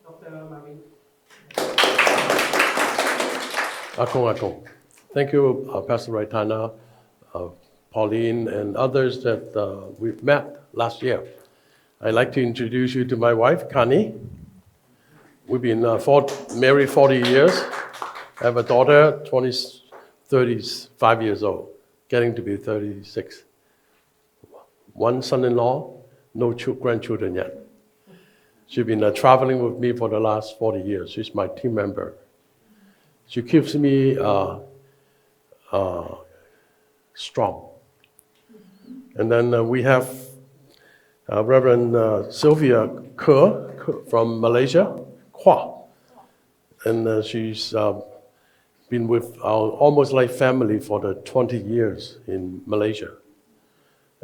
Dr. Melvin. Akong. Thank you, Pastor Raitana, Pauline, and others that we've met last year. I'd like to introduce you to my wife, Connie. We've been married 40 years. I have a daughter, 35 years old, getting to be 36. One son-in-law, no grandchildren yet. She's been traveling with me for the last 40 years. She's my team member. She keeps me strong. And then we have Reverend Sylvia Kerr from Malaysia, Kwa. And she's been with our almost like family for the 20 years in Malaysia.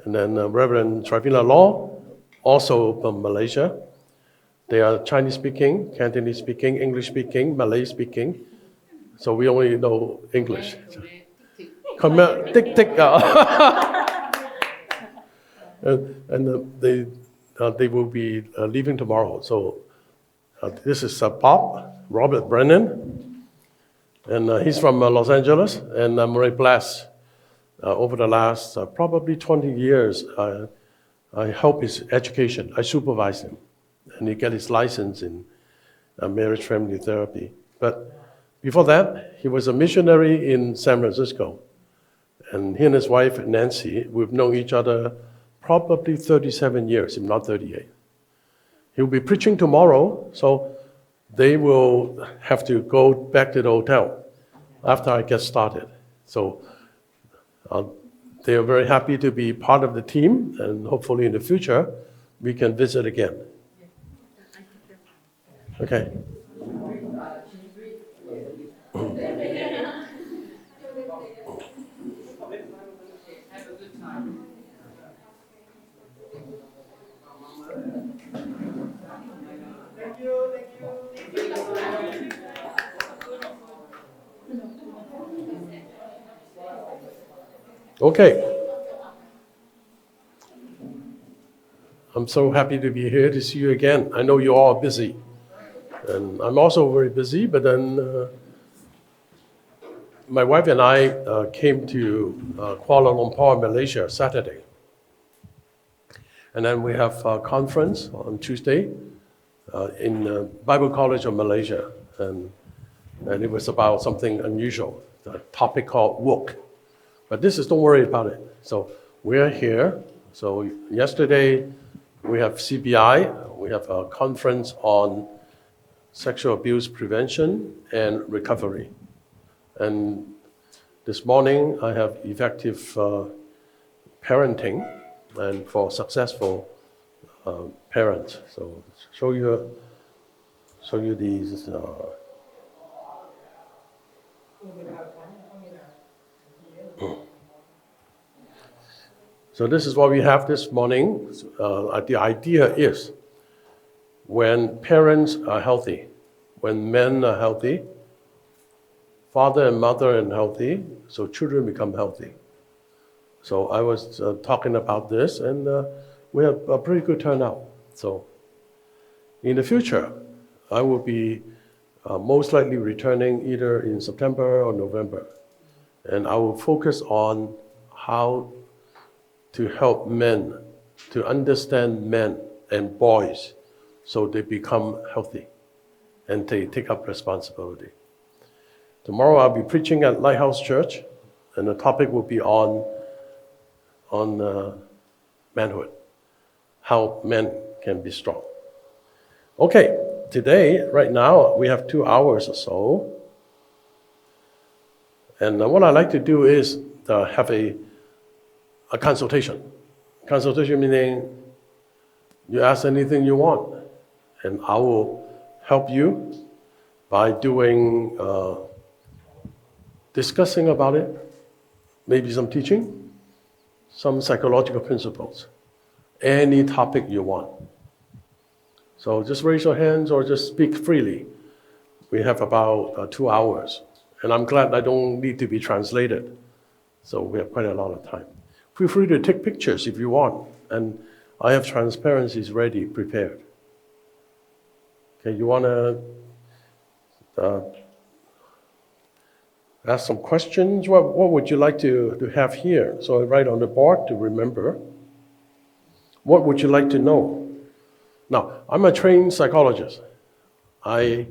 And then Reverend Trivina Law, also from Malaysia. They are Chinese speaking, Cantonese speaking, English speaking, Malay speaking. So we only know English. Come here, tick. And they will be leaving tomorrow. So this is Bob, Robert Brennan. And he's from Los Angeles. And I'm very blessed. Over the last probably 20 years, I help his education. I supervise him. And he got his license in marriage family therapy. But before that, he was a missionary in San Francisco. And he and his wife, Nancy, we've known each other probably 37 years, if not 38. He'll be preaching tomorrow, so they will have to go back to the hotel after I get started. So they are very happy to be part of the team, and hopefully in the future, we can visit again. Okay. Thank you. Okay. I'm so happy to be here to see you again. I know you're all busy. And I'm also very busy, but then my wife and I came to Kuala Lumpur, Malaysia, Saturday. And then we have a conference on Tuesday in Bible College of Malaysia. And it was about something unusual, the topic called work. But don't worry about it. So we're here. So yesterday we have CBI. We have a conference on sexual abuse prevention and recovery. And this morning I have effective parenting and for successful parents. So show you these. So this is what we have this morning. The idea is when parents are healthy, when men are healthy, father and mother are healthy, so children become healthy. So I was talking about this, and we have a pretty good turnout. So in the future, I will be most likely returning either in September or November. And I will focus on how to help men to understand men and boys so they become healthy and they take up responsibility. Tomorrow I'll be preaching at Lighthouse Church, and the topic will be on manhood, how men can be strong. Okay, today, right now, we have 2 hours or so. And what I like to do is have a consultation. Consultation meaning you ask anything you want, and I will help you by doing discussing about it, maybe some teaching, some psychological principles, any topic you want. So just raise your hands or just speak freely. We have about 2 hours, and I'm glad I don't need to be translated. So we have quite a lot of time. Feel free to take pictures if you want, and I have transparencies ready, prepared. Okay, you want to ask some questions? What would you like to have here? So I write on the board to remember. What would you like to know? Now, I'm a trained psychologist. I've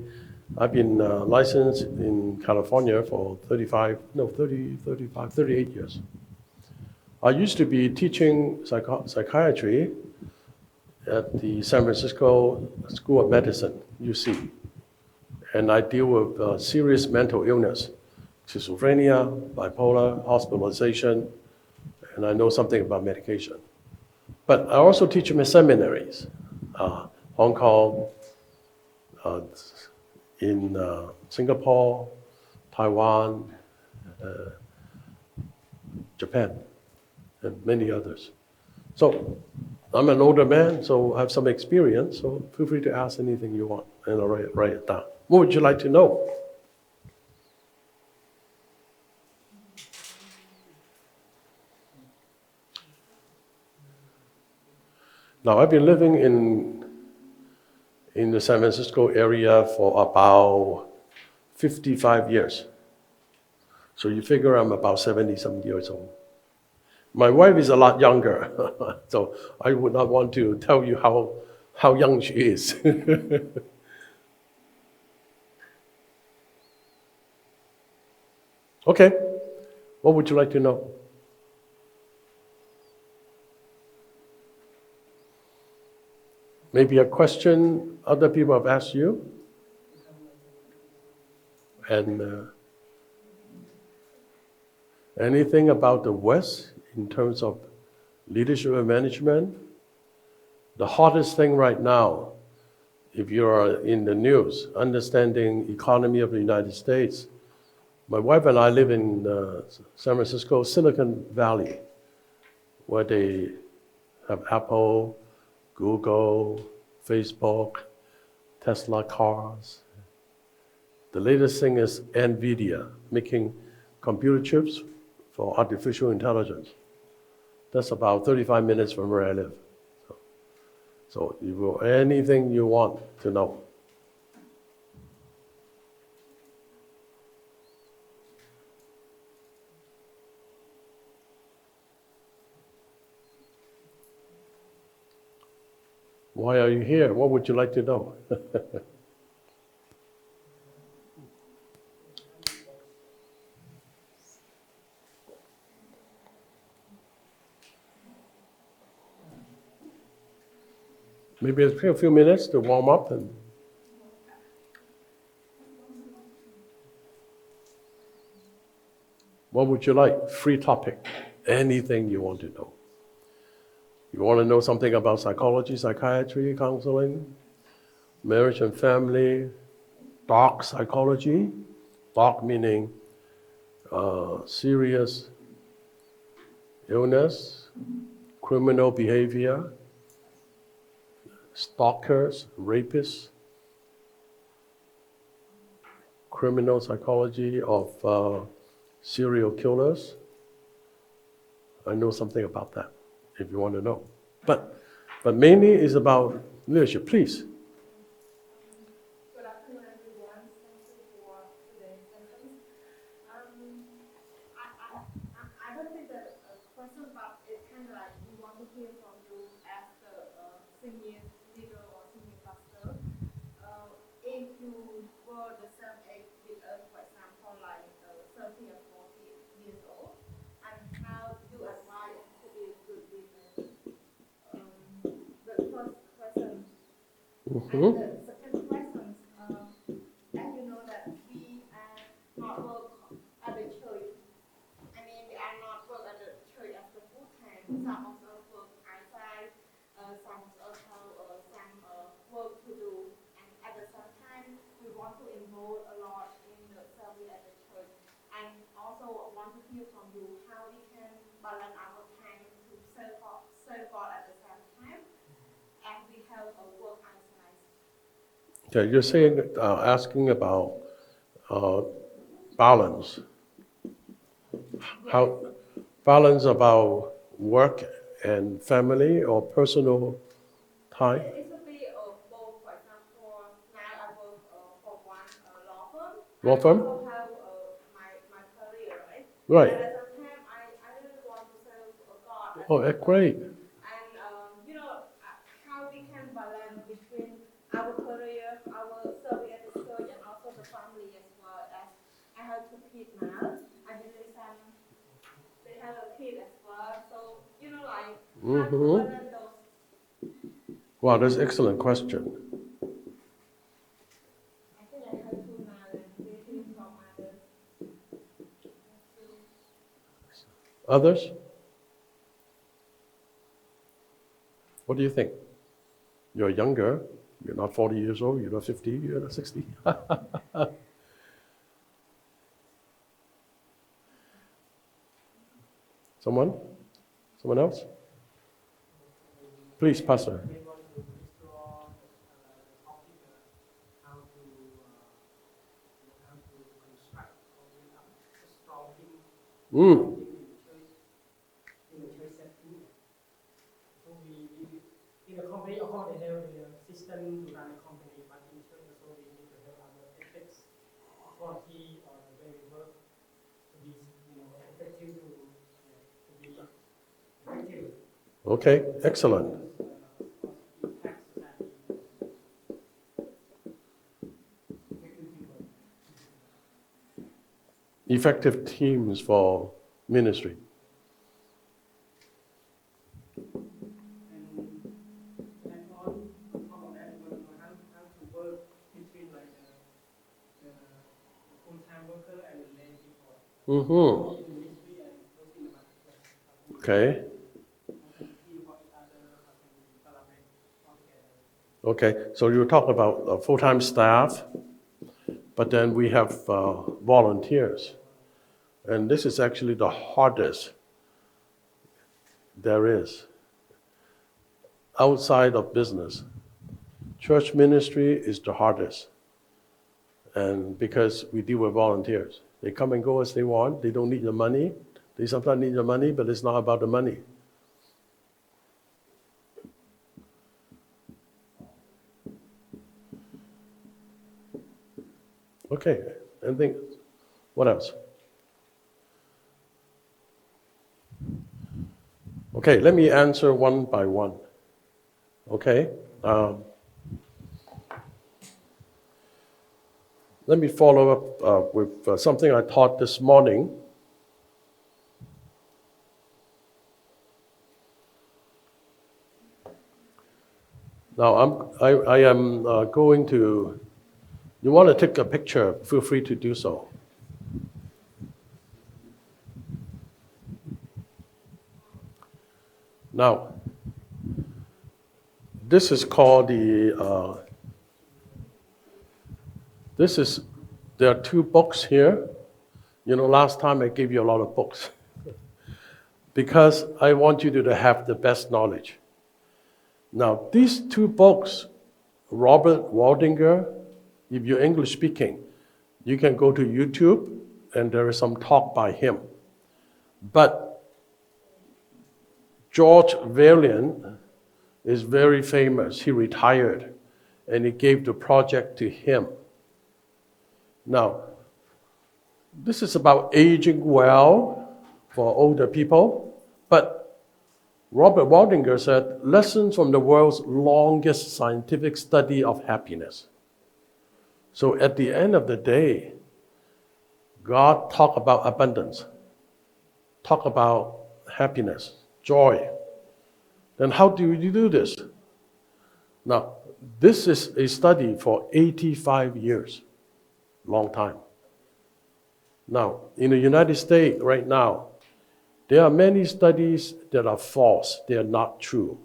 been licensed in California for 38 years. I used to be teaching psychiatry at the San Francisco School of Medicine, UC. And I deal with serious mental illness, schizophrenia, bipolar, hospitalization, and I know something about medication. But I also teach in seminaries, Hong Kong, in Singapore, Taiwan, Japan, and many others. So I'm an older man, so I have some experience, so feel free to ask anything you want, and I'll write it down. What would you like to know? Now, I've been living in the San Francisco area for about 55 years. So you figure I'm about 70-some years old. My wife is a lot younger, so I would not want to tell you how young she is. Okay, what would you like to know? Maybe a question other people have asked you? And anything about the West in terms of leadership and management? The hottest thing right now, if you are in the news, understanding economy of the United States. My wife and I live in San Francisco, Silicon Valley, where they have Apple, Google, Facebook, Tesla cars. The latest thing is NVIDIA, making computer chips for artificial intelligence. That's about 35 minutes from where I live. So you will anything you want to know. Why are you here? What would you like to know? Maybe a few minutes to warm up and what would you like? Free topic. Anything you want to know. You want to know something about psychology, psychiatry, counseling, marriage and family, dark psychology, dark meaning serious illness, criminal behavior, stalkers, rapists, criminal psychology of serial killers. I know something about that, if you want to know. But mainly is about leadership, please. Good afternoon, everyone. Thank you for today's session. I don't think that a question, but it's kind of like we want to hear from you as the senior leader or senior pastor. If you were the same age with us, for example, like 30 or 40 years old, and how you advise to be a good leader. The first question. And the second question, as you know that we are not work at the church. I mean, we are not work at the church as the full time. Some of us work outside. Some of us have some work to do. And at the same time, we want to involve a lot in the service at the church. And also want to hear from you how we can balance our time to serve God at the same time. And we have a work outside. Okay, you're saying, asking about balance. How balance about work and family or personal time? It should be both, for example, 9 Law firm? also have my career, right? Right. And at the time, I really want to serve God. As Oh, great. And how we can balance between our career, our service at the church, and also the family as well. As I have two kids now, I believe they have a kid as well. So like how to balance those. Wow, that's an excellent question. I think I have two now, and we hear from others. Others? What do you think? You're younger. You're not 40 years old. You're not 50. You're not 60. Someone? Someone else? Please, Pastor. They want to restore the topic how to construct or build up a strong team Mm. in the church setting. So we in a company, of course, they have the system to run a company, but in church also we need to have our ethics, quality, or the way we work to be effective to be effective. Okay, excellent. Effective teams for ministry. And on top of that, how to work between like the full-time worker and the lay people. Mm-hmm. In the ministry and those in the marketplace. Okay. How can we feel for each other? How can we collaborate all together? Okay, so you talk about full-time staff, but then we have volunteers. And this is actually the hardest there is outside of business. Church ministry is the hardest. And because we deal with volunteers, they come and go as they want. They don't need the money. They sometimes need the money, but it's not about the money. Okay, anything? What else? Okay, let me answer one by one. Okay? Let me follow up with something I taught this morning. Now, I am going to, you want to take a picture, feel free to do so. Now, this is called there are two books here. Last time I gave you a lot of books because I want you to have the best knowledge. Now, these two books, Robert Waldinger, if you're English speaking, you can go to YouTube and there is some talk by him. But George Valiant is very famous. He retired and he gave the project to him. Now, this is about aging well for older people, but Robert Waldinger said, lessons from the world's longest scientific study of happiness. So at the end of the day, God talked about abundance, talk about happiness, joy. Then how do you do this? Now, this is a study for 85 years, long time. Now, in the United States right now, there are many studies that are false, they are not true.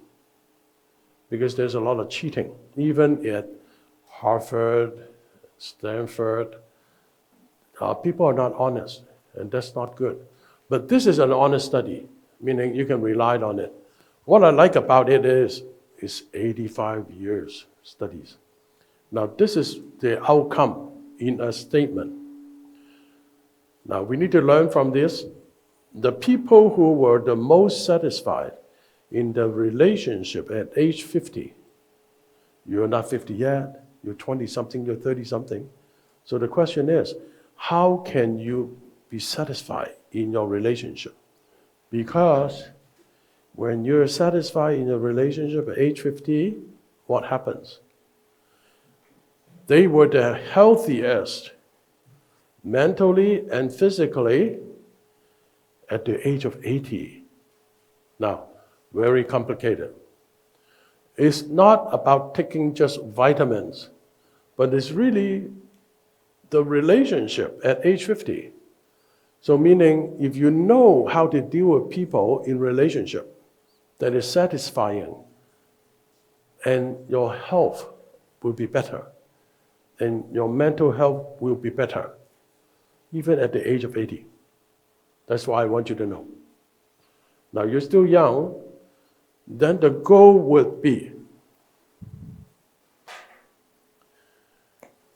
Because there's a lot of cheating, even at Harvard, Stanford. People are not honest, and that's not good. But this is an honest study, meaning you can rely on it. What I like about it is 85 years studies. Now, this is the outcome in a statement. Now, we need to learn from this. The people who were the most satisfied in the relationship at age 50, you're not 50 yet, you're 20-something, you're 30-something, So the question is, how can you be satisfied in your relationship? Because when you're satisfied in a relationship at age 50, what happens? They were the healthiest mentally and physically at the age of 80. Now, very complicated. It's not about taking just vitamins, but it's really the relationship at age 50. So meaning, if you know how to deal with people in relationship that is satisfying, and your health will be better, and your mental health will be better, even at the age of 80. That's why I want you to know. Now you're still young, then the goal would be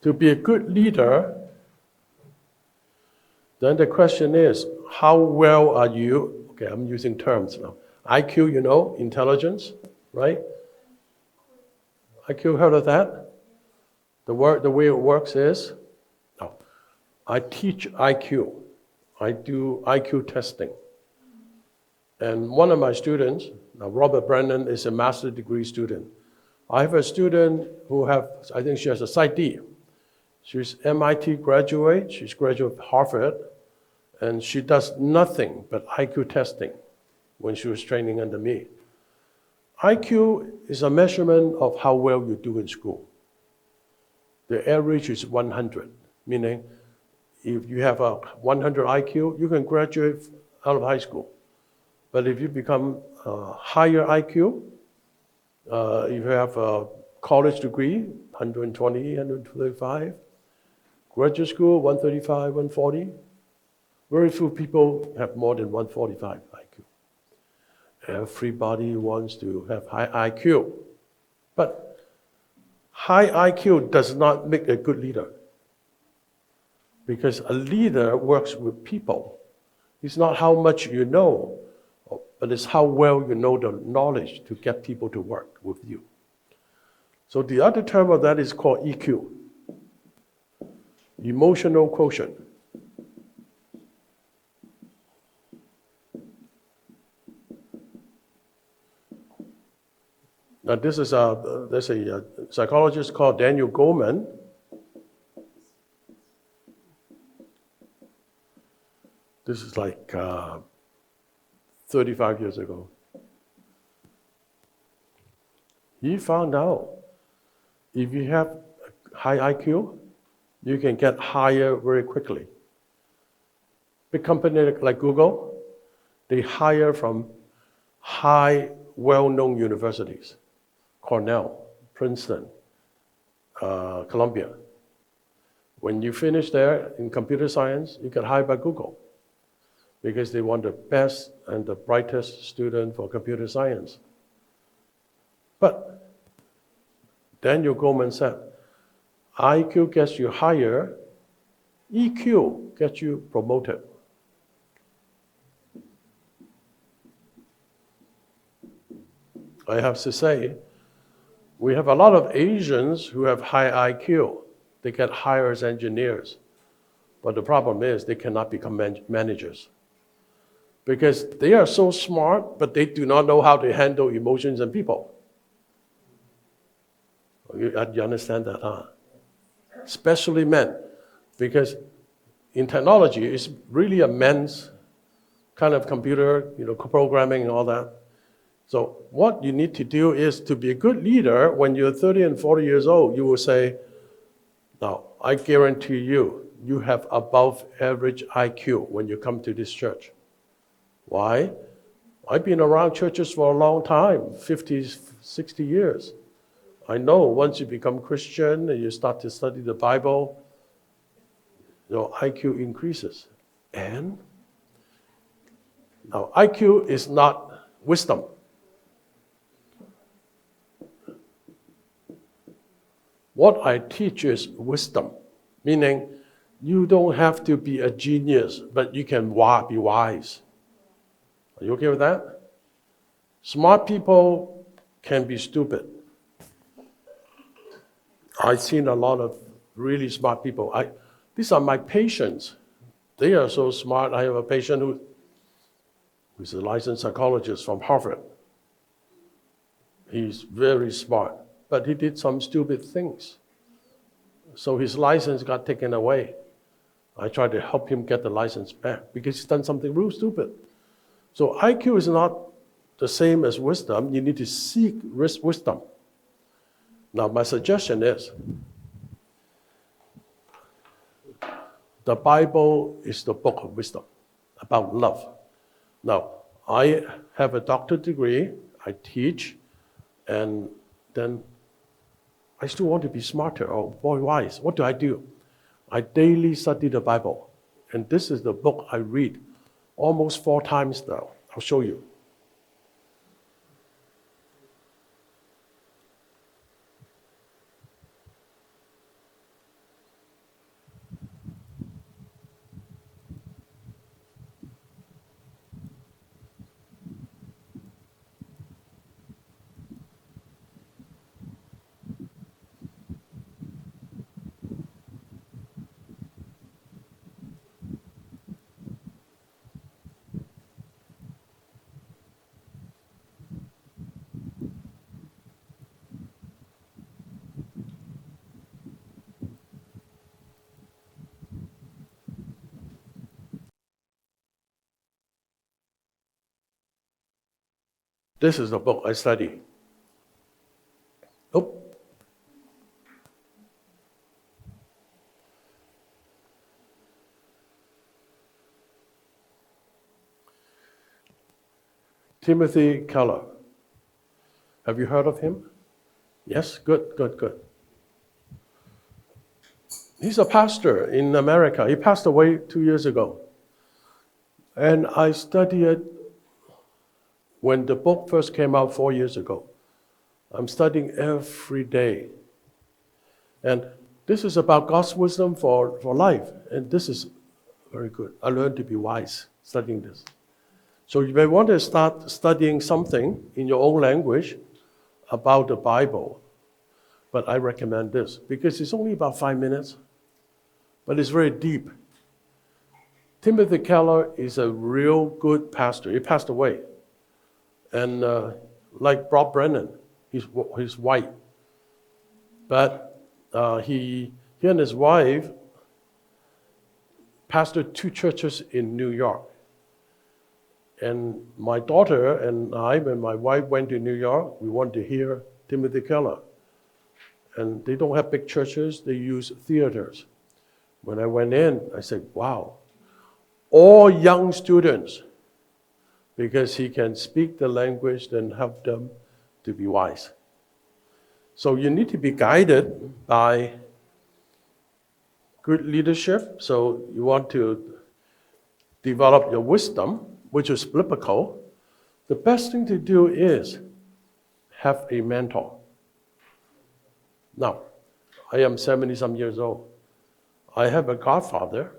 to be a good leader. Then the question is, how well are you? Okay, I'm using terms now. IQ, you know, intelligence, right? IQ, heard of that? The way it works is, no, I teach IQ. I do IQ testing. And one of my students, now Robert Brennan, is a master's degree student. I have a student I think she has a Psych D. She's MIT graduate, she's graduate of Harvard, and she does nothing but IQ testing when she was training under me. IQ is a measurement of how well you do in school. The average is 100, meaning if you have a 100 IQ, you can graduate out of high school. But if you become a higher IQ, if you have a college degree, 120, 135, graduate school, 135, 140, very few people have more than 145 IQ. Everybody wants to have high IQ. But high IQ does not make a good leader. Because a leader works with people. It's not how much you know, but it's how well you know the knowledge to get people to work with you. So the other term of that is called EQ, emotional quotient. Now there's a psychologist called Daniel Goleman. This is like 35 years ago. He found out if you have high IQ, you can get higher very quickly. Big company like Google, they hire from high, well-known universities. Cornell, Princeton, Columbia. When you finish there in computer science, you get hired by Google because they want the best and the brightest student for computer science. But Daniel Goleman said, IQ gets you higher, EQ gets you promoted. I have to say, we have a lot of Asians who have high IQ. They get hired as engineers. But the problem is they cannot become managers. Because they are so smart, but they do not know how to handle emotions and people. You understand that, huh? Especially men. Because in technology, it's really a men's kind of computer, programming and all that. So what you need to do is to be a good leader. When you're 30 and 40 years old, you will say, now, I guarantee you, you have above average IQ when you come to this church. Why? I've been around churches for a long time, 50, 60 years. I know once you become Christian and you start to study the Bible, your IQ increases. And now IQ is not wisdom. What I teach is wisdom, meaning you don't have to be a genius, but you can be wise. Are you okay with that? Smart people can be stupid. I've seen a lot of really smart people. These are my patients. They are so smart. I have a patient who's a licensed psychologist from Harvard. He's very smart, but he did some stupid things. So his license got taken away. I tried to help him get the license back because he's done something real stupid. So IQ is not the same as wisdom. You need to seek wisdom. Now, my suggestion is, the Bible is the book of wisdom about love. Now, I have a doctorate degree, I teach, and then I still want to be smarter or more wise. What do? I daily study the Bible, and this is the book I read almost 4 times now. I'll show you. This is the book I study. Oh. Timothy Keller. Have you heard of him? Yes? Good. He's a pastor in America. He passed away 2 years ago. And I studied it when the book first came out 4 years ago. I'm studying every day. And this is about God's wisdom for life. And this is very good. I learned to be wise studying this. So you may want to start studying something in your own language about the Bible. But I recommend this because it's only about 5 minutes, but it's very deep. Timothy Keller is a real good pastor. He passed away. And like Bob Brennan, he's white. But he and his wife pastored 2 churches in New York. And my daughter and I, when my wife went to New York, we wanted to hear Timothy Keller. And they don't have big churches, they use theaters. When I went in, I said, wow, all young students, because he can speak the language and help them to be wise. So you need to be guided by good leadership. So you want to develop your wisdom, which is biblical. The best thing to do is have a mentor. Now, I am 70-some years old. I have a godfather.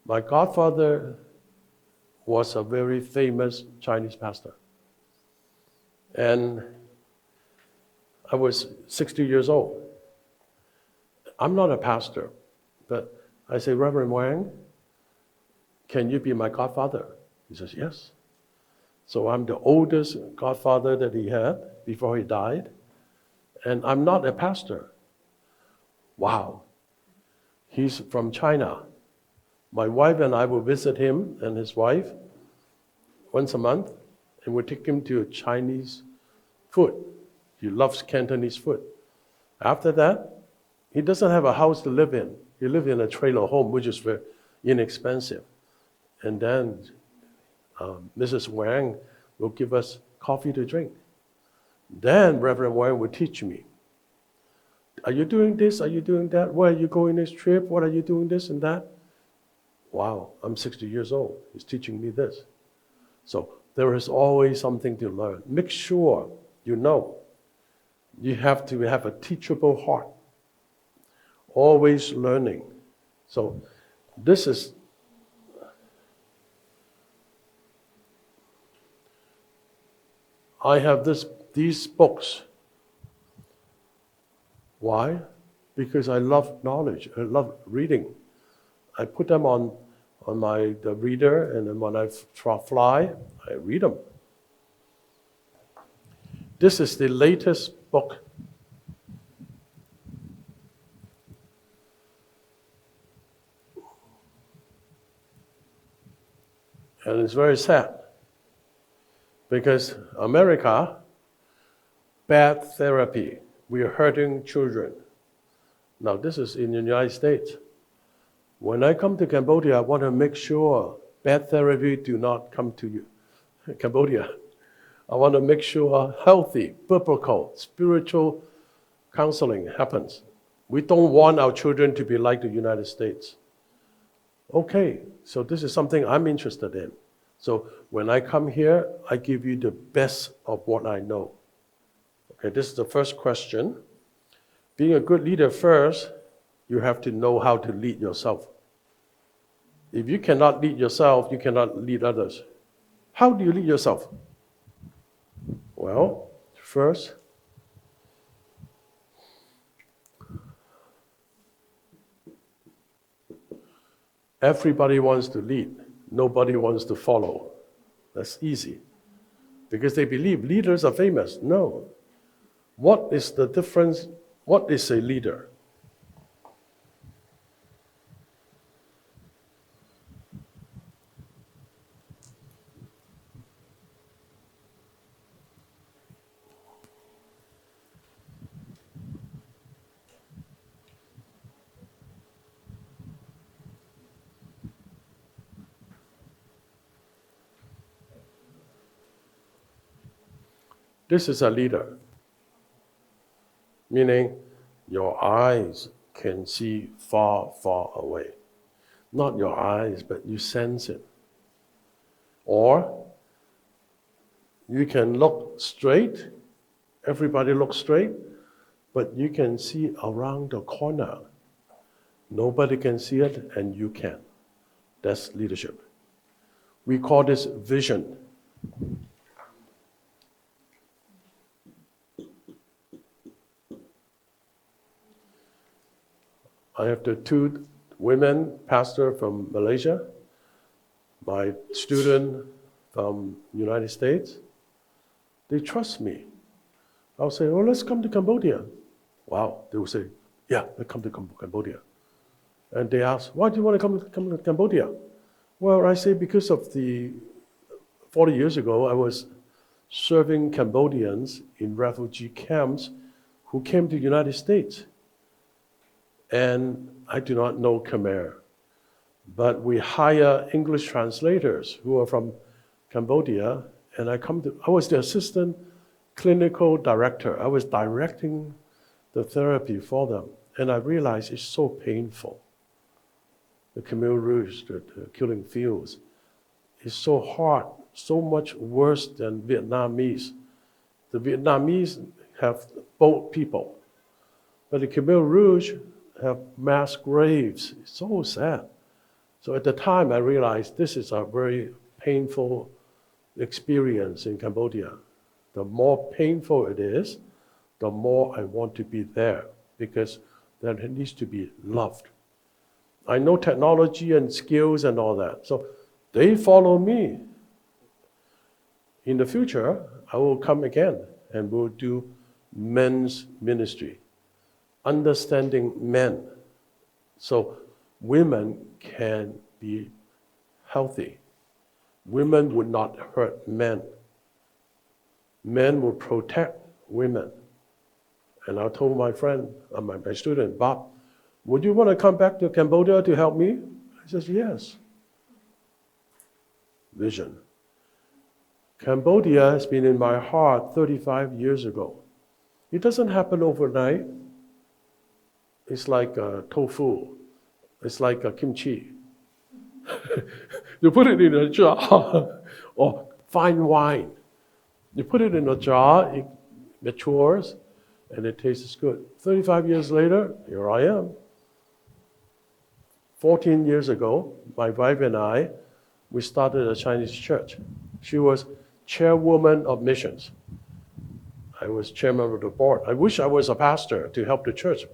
My godfather was a very famous Chinese pastor. And I was 60 years old. I'm not a pastor, but I say, Reverend Wang, can you be my godfather? He says, yes. So I'm the oldest godfather that he had before he died. And I'm not a pastor. Wow. He's from China. My wife and I will visit him and his wife once a month, and we'll take him to Chinese food. He loves Cantonese food. After that, he doesn't have a house to live in. He lives in a trailer home, which is very inexpensive. And then Mrs. Wang will give us coffee to drink. Then Reverend Wang will teach me. Are you doing this? Are you doing that? Where are you going this trip? What are you doing this and that? Wow, I'm 60 years old. He's teaching me this. So there is always something to learn. Make sure you know. You have to have a teachable heart. Always learning. So this is I have these books. Why? because I love knowledge. I love reading. I put them on the reader, and then when I fly, I read them. This is the latest book. And it's very sad because America, bad therapy. We are hurting children. Now, this is in the United States. When I come to Cambodia, I want to make sure bad therapy do not come to you, Cambodia. I want to make sure healthy, biblical, spiritual counseling happens. We don't want our children to be like the United States. Okay, so this is something I'm interested in. So when I come here, I give you the best of what I know. Okay, this is the first question. Being a good leader first, you have to know how to lead yourself. If you cannot lead yourself, you cannot lead others. How do you lead yourself? Well, first, everybody wants to lead. Nobody wants to follow. That's easy. Because they believe leaders are famous. No. What is the difference? What is a leader? This is a leader, meaning your eyes can see far, far away. Not your eyes, but you sense it. Or you can look straight, everybody looks straight, but you can see around the corner. Nobody can see it, and you can. That's leadership. We call this vision. I have the two women pastor from Malaysia, my student from United States. They trust me. I'll say, oh, let's come to Cambodia. Wow, they will say, yeah, let's come to Cambodia. And they ask, why do you want to come to Cambodia? Well, I say because of 40 years ago, I was serving Cambodians in refugee camps who came to the United States. And I do not know Khmer, but we hire English translators who are from Cambodia, and I was the assistant clinical director. I was directing the therapy for them, and I realized it's so painful. The Khmer Rouge, the killing fields, is so hard, so much worse than Vietnamese. The Vietnamese have both people, but the Khmer Rouge have mass graves. It's so sad. So at the time, I realized this is a very painful experience in Cambodia. The more painful it is, the more I want to be there, because there needs to be loved. I know technology and skills and all that, so they follow me. In the future, I will come again and we'll do men's ministry. Understanding men, so women can be healthy. Women would not hurt men. Men will protect women. And I told my friend, my student, Bob, would you want to come back to Cambodia to help me? He says, yes. Vision. Cambodia has been in my heart 35 years ago. It doesn't happen overnight. It's like tofu. It's like kimchi. You put it in a jar, or fine wine. You put it in a jar, it matures, and it tastes good. 35 years later, here I am. 14 years ago, my wife and I, we started a Chinese church. She was chairwoman of missions. I was chairman of the board. I wish I was a pastor to help the church.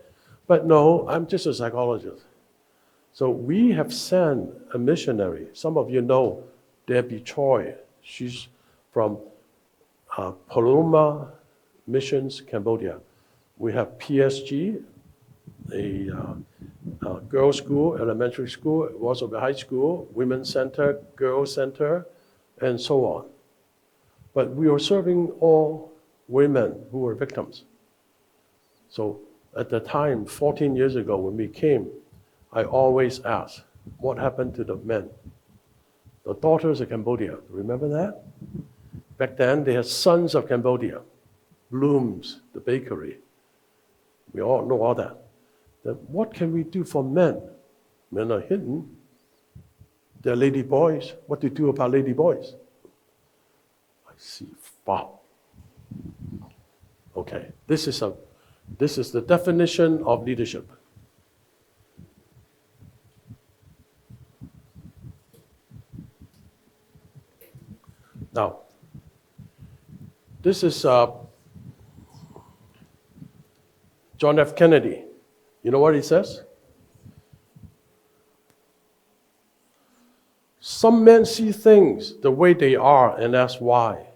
But no, I'm just a psychologist. So we have sent a missionary. Some of you know Debbie Choi. She's from Paloma Missions, Cambodia. We have PSG, a girls' school, elementary school, also a high school, women's center, girls' center, and so on. But we are serving all women who were victims. So at the time, 14 years ago when we came, I always ask, what happened to the men? The daughters of Cambodia, remember that? Back then, they had Sons of Cambodia, Bloom's, the bakery. We all know all that. Then what can we do for men? Men are hidden. They're lady boys. What do you do about lady boys? I see. Wow. Okay, this is the definition of leadership. Now, this is John F. Kennedy. You know what he says? Some men see things the way they are and ask why.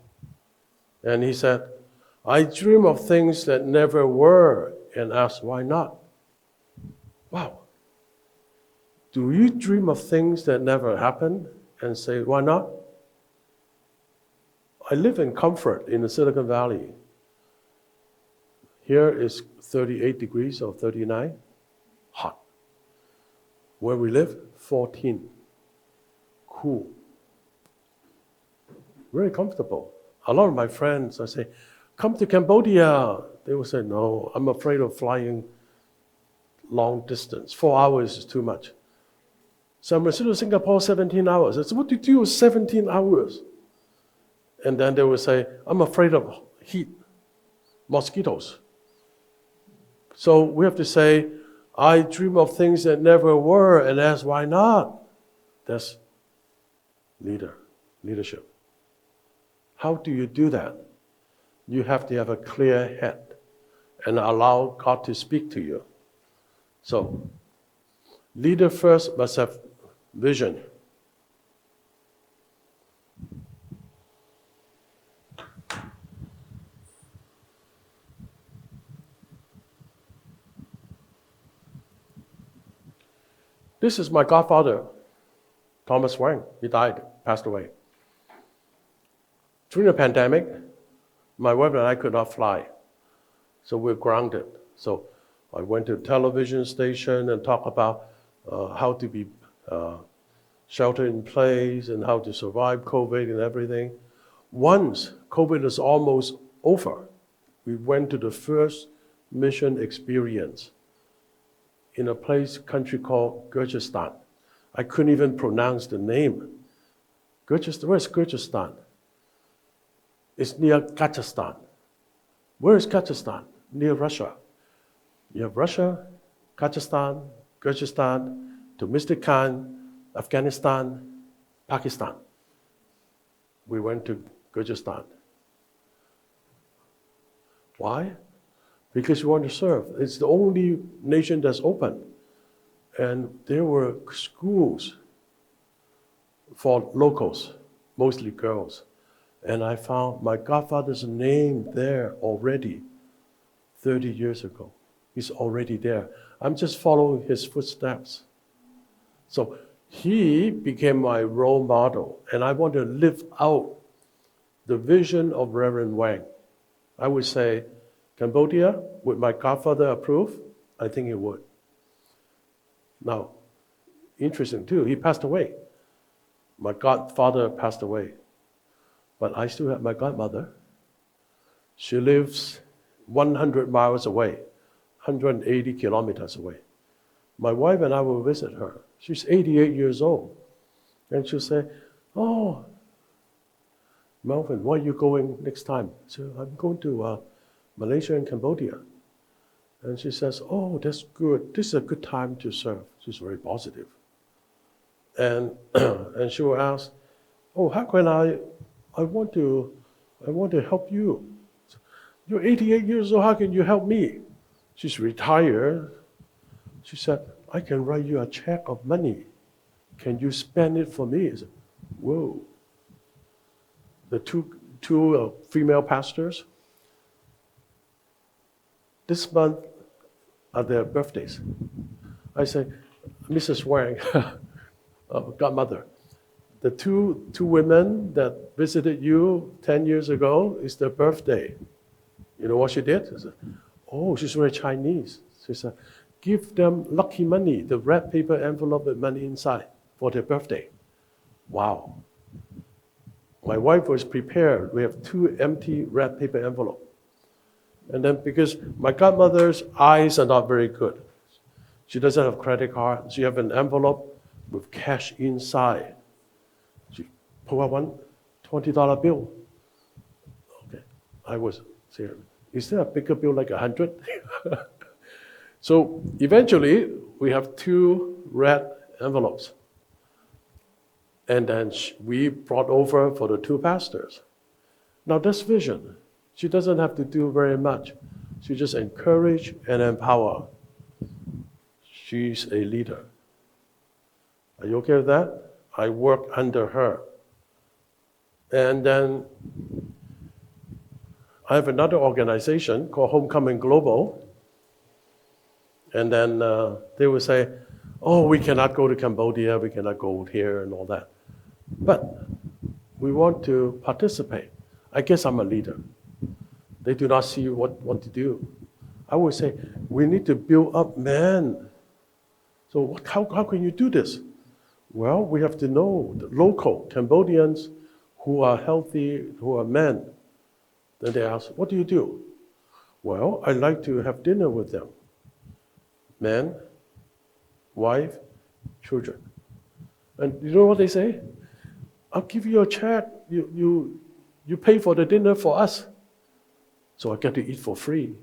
And he said, I dream of things that never were and ask why not. Wow. Do you dream of things that never happened and say, why not? I live in comfort in the Silicon Valley. Here is 38 degrees or 39, hot. Where we live, 14, cool. Very comfortable. A lot of my friends, I say, come to Cambodia. They will say, no, I'm afraid of flying long distance. 4 hours is too much. San Francisco, Singapore, 17 hours. I said, what do you do with 17 hours? And then they will say, I'm afraid of heat, mosquitoes. So we have to say, I dream of things that never were and ask why not. That's leadership. How do you do that? You have to have a clear head and allow God to speak to you. So, leader first must have vision. This is my godfather, Thomas Wang. He died, passed away. During the pandemic, my wife and I could not fly, so we're grounded. So I went to a television station and talked about how to be sheltered in place and how to survive COVID and everything. Once COVID is almost over, we went to the first mission experience in a country called Kyrgyzstan. I couldn't even pronounce the name. Kyrgyzstan, where's Kyrgyzstan? It's near Kazakhstan. Where is Kazakhstan? Near Russia. You have Russia, Kazakhstan, Kyrgyzstan, Turkmenistan, Afghanistan, Pakistan. We went to Kyrgyzstan. Why? Because we want to serve. It's the only nation that's open. And there were schools for locals, mostly girls. And I found my godfather's name there already 30 years ago. He's already there. I'm just following his footsteps. So he became my role model, and I want to live out the vision of Reverend Wang. I would say, Cambodia, would my godfather approve? I think he would. Now, interesting too, he passed away. My godfather passed away. But I still have my godmother. She lives 100 miles away, 180 kilometers away. My wife and I will visit her. She's 88 years old. And she'll say, oh, Melvin, where are you going next time? So I'm going to Malaysia and Cambodia. And she says, oh, that's good. This is a good time to serve. She's very positive. And and she will ask, oh, how can I want to help you. You're 88 years old, how can you help me? She's retired, She said, I can write you a check of money. Can you spend it for me? I said, whoa. The two female pastors, this month are their birthdays. I say, Mrs. Wang, godmother, the two women that visited you 10 years ago is their birthday. You know what she did? She said, oh, she's very Chinese. She said, give them lucky money, the red paper envelope with money inside for their birthday. Wow. My wife was prepared. We have 2 empty red paper envelopes. And then because my godmother's eyes are not very good, she doesn't have a credit card. She have an envelope with cash inside. She pulled out one $20 bill. Okay, I was saying, is there a bigger bill like 100? So eventually, we have 2 red envelopes. And then we brought over for the 2 pastors. Now that's vision. She doesn't have to do very much. She just encourage and empower. She's a leader. Are you okay with that? I work under her. And then I have another organization called Homecoming Global. And then they will say, oh, we cannot go to Cambodia, we cannot go here and all that. But we want to participate. I guess I'm a leader. They do not see what to do. I would say, we need to build up men. So how can you do this? Well, we have to know the local Cambodians who are healthy, who are men. Then they ask, what do you do? Well, I like to have dinner with them. Man, wife, children. And you know what they say? I'll give you a check. You pay for the dinner for us. So I get to eat for free.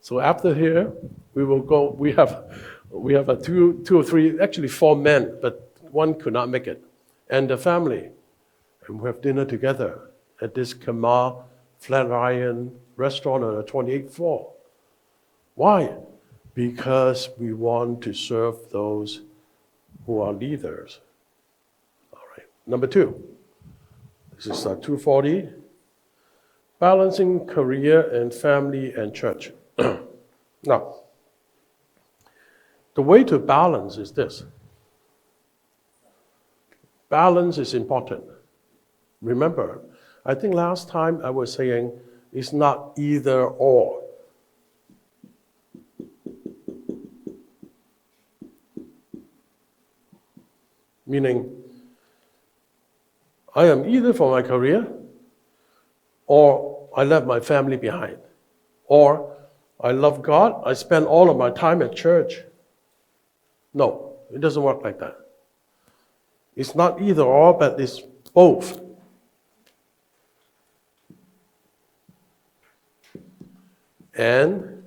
So after here, we will go. We have a two or three, actually 4 men, but one could not make it, and the family, and we have dinner together at this Khmer Flatiron restaurant on the 28th floor. Why? Because we want to serve those who are leaders. All right. Number 2. This is 240. Balancing career and family and church. Now, the way to balance is this. Balance is important. Remember, I think last time I was saying it's not either or. Meaning, I am either for my career, or I left my family behind, or I love God, I spend all of my time at church. No, it doesn't work like that. It's not either or, but it's both. And.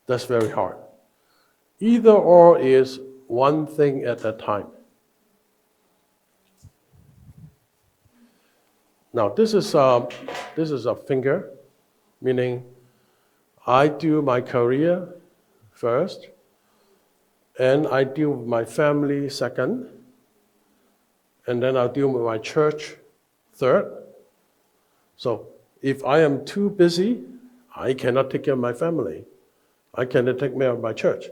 That's very hard. Either or is one thing at a time. Now this is a finger, meaning I do my career first, and I deal with my family second, and then I'll deal with my church third. So if I am too busy, I cannot take care of my family. I cannot take care of my church.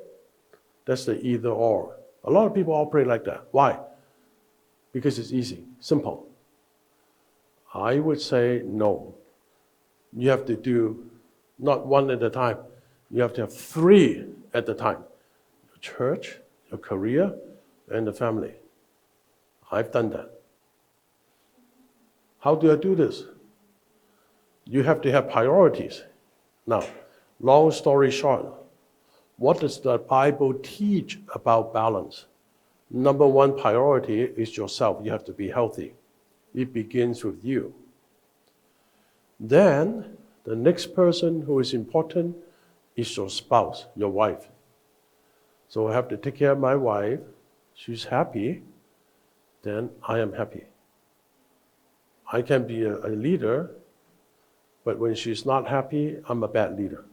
That's the either or. A lot of people operate like that. Why? Because it's easy, simple. I would say no. You have to do not one at a time. You have to have 3 at a time. Your church, your career, and the family. I've done that. How do I do this? You have to have priorities. Now, long story short, what does the Bible teach about balance? Number 1 priority is yourself. You have to be healthy. It begins with you. Then, the next person who is important is your spouse, your wife. So I have to take care of my wife. She's happy, then I am happy. I can be a leader, but when she's not happy, I'm a bad leader.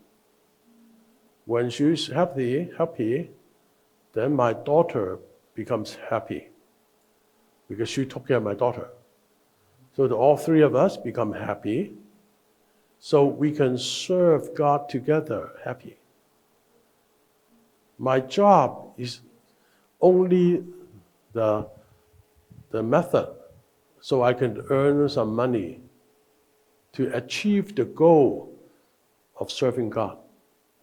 When she's happy, then my daughter becomes happy because she took care of my daughter. So all three of us become happy, so we can serve God together happy. My job is only the method, so I can earn some money to achieve the goal of serving God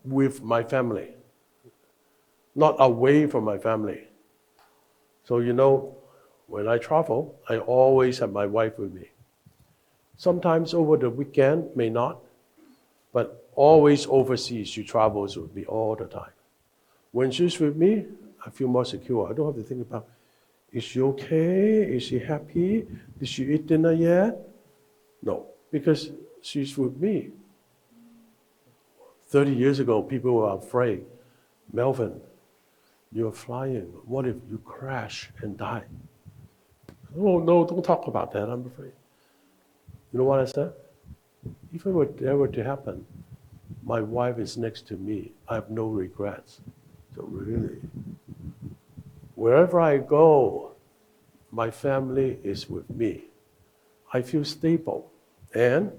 with my family, not away from my family. So when I travel, I always have my wife with me. Sometimes over the weekend, may not, but always overseas, she travels with me all the time. When she's with me, I feel more secure. I don't have to think about, is she okay? Is she happy? Did she eat dinner yet? No, because she's with me. 30 years ago, people were afraid. Melvin, you're flying. What if you crash and die? Oh, no, don't talk about that, I'm afraid. You know what I said? If it were ever to happen, my wife is next to me. I have no regrets. So really, wherever I go, my family is with me. I feel stable. And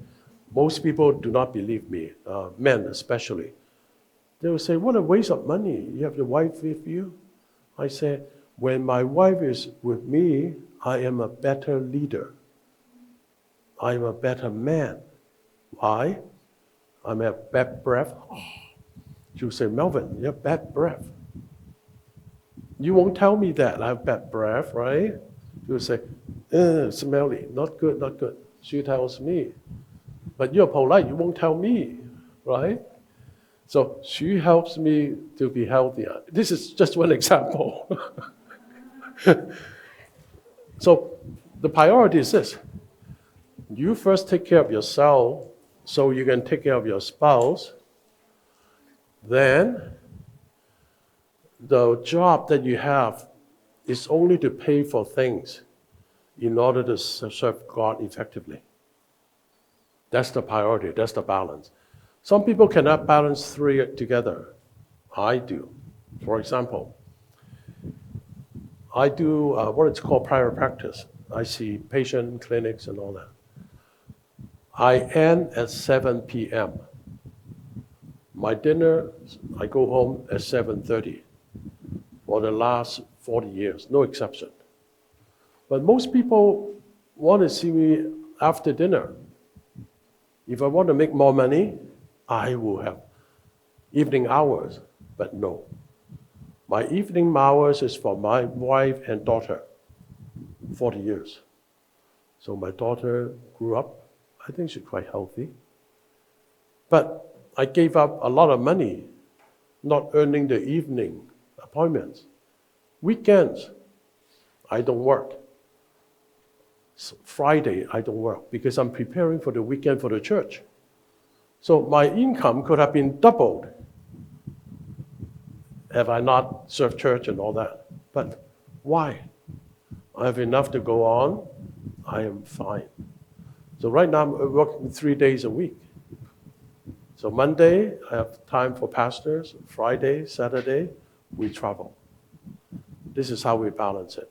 most people do not believe me, men especially. They will say, what a waste of money. You have your wife with you. I say, when my wife is with me, I am a better leader. I am a better man. Why? I have bad breath. She'll say, Melvin, you have bad breath. You won't tell me that I have bad breath, right? She'll say, smelly, not good, not good. She tells me. But you're polite, you won't tell me, right? So she helps me to be healthier. This is just one example. So the priority is this. You first take care of yourself so you can take care of your spouse. Then the job that you have is only to pay for things in order to serve God effectively. That's the priority, that's the balance. Some people cannot balance three together. I do. For example, I do what it's called private practice. I see patient clinics and all that. I end at 7 p.m. My dinner, I go home at 7:30 for the last 40 years, no exception. But most people want to see me after dinner. If I want to make more money, I will have evening hours, but no. My evening hours is for my wife and daughter, 40 years. So my daughter grew up, I think she's quite healthy. But I gave up a lot of money not earning the evening appointments. Weekends, I don't work. Friday, I don't work because I'm preparing for the weekend for the church. So my income could have been doubled have I not served church and all that. But why? I have enough to go on. I am fine. So right now I'm working 3 days a week. So Monday, I have time for pastors. Friday, Saturday, we travel. This is how we balance it.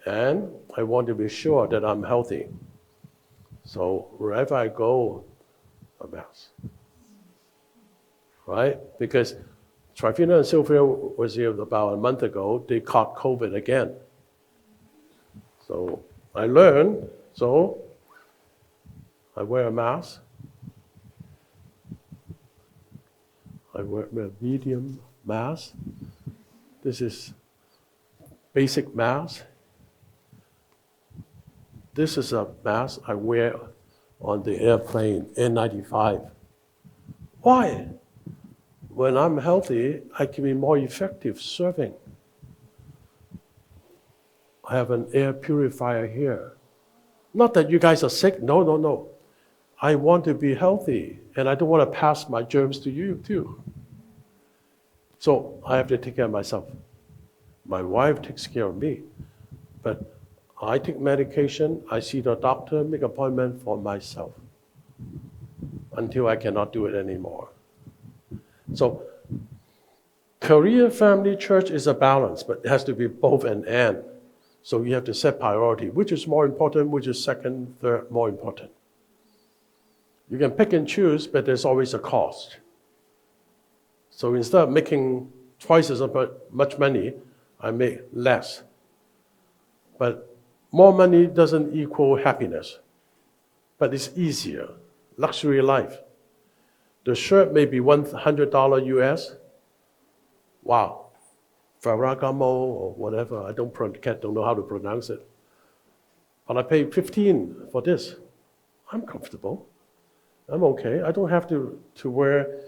And I want to be sure that I'm healthy. So wherever I go, a mass. Right? Because Trifina and Sylvia was here about a month ago. They caught COVID again. So I learned, so I wear a mask. I wear a medium mask. This is basic mask. This is a mask I wear on the airplane, N95. Why? When I'm healthy, I can be more effective serving. I have an air purifier here. Not that you guys are sick, no. I want to be healthy, and I don't want to pass my germs to you too. So I have to take care of myself. My wife takes care of me, but I take medication, I see the doctor, make an appointment for myself until I cannot do it anymore. So career, family, church is a balance, but it has to be both and. So you have to set priority. Which is more important, which is second, third, more important. You can pick and choose, but there's always a cost. So instead of making twice as much money, I make less. But more money doesn't equal happiness. But it's easier. Luxury life. The shirt may be $100 US. Wow. Ferragamo or whatever, I don't know how to pronounce it. But I pay 15 for this. I'm comfortable. I'm okay. I don't have to wear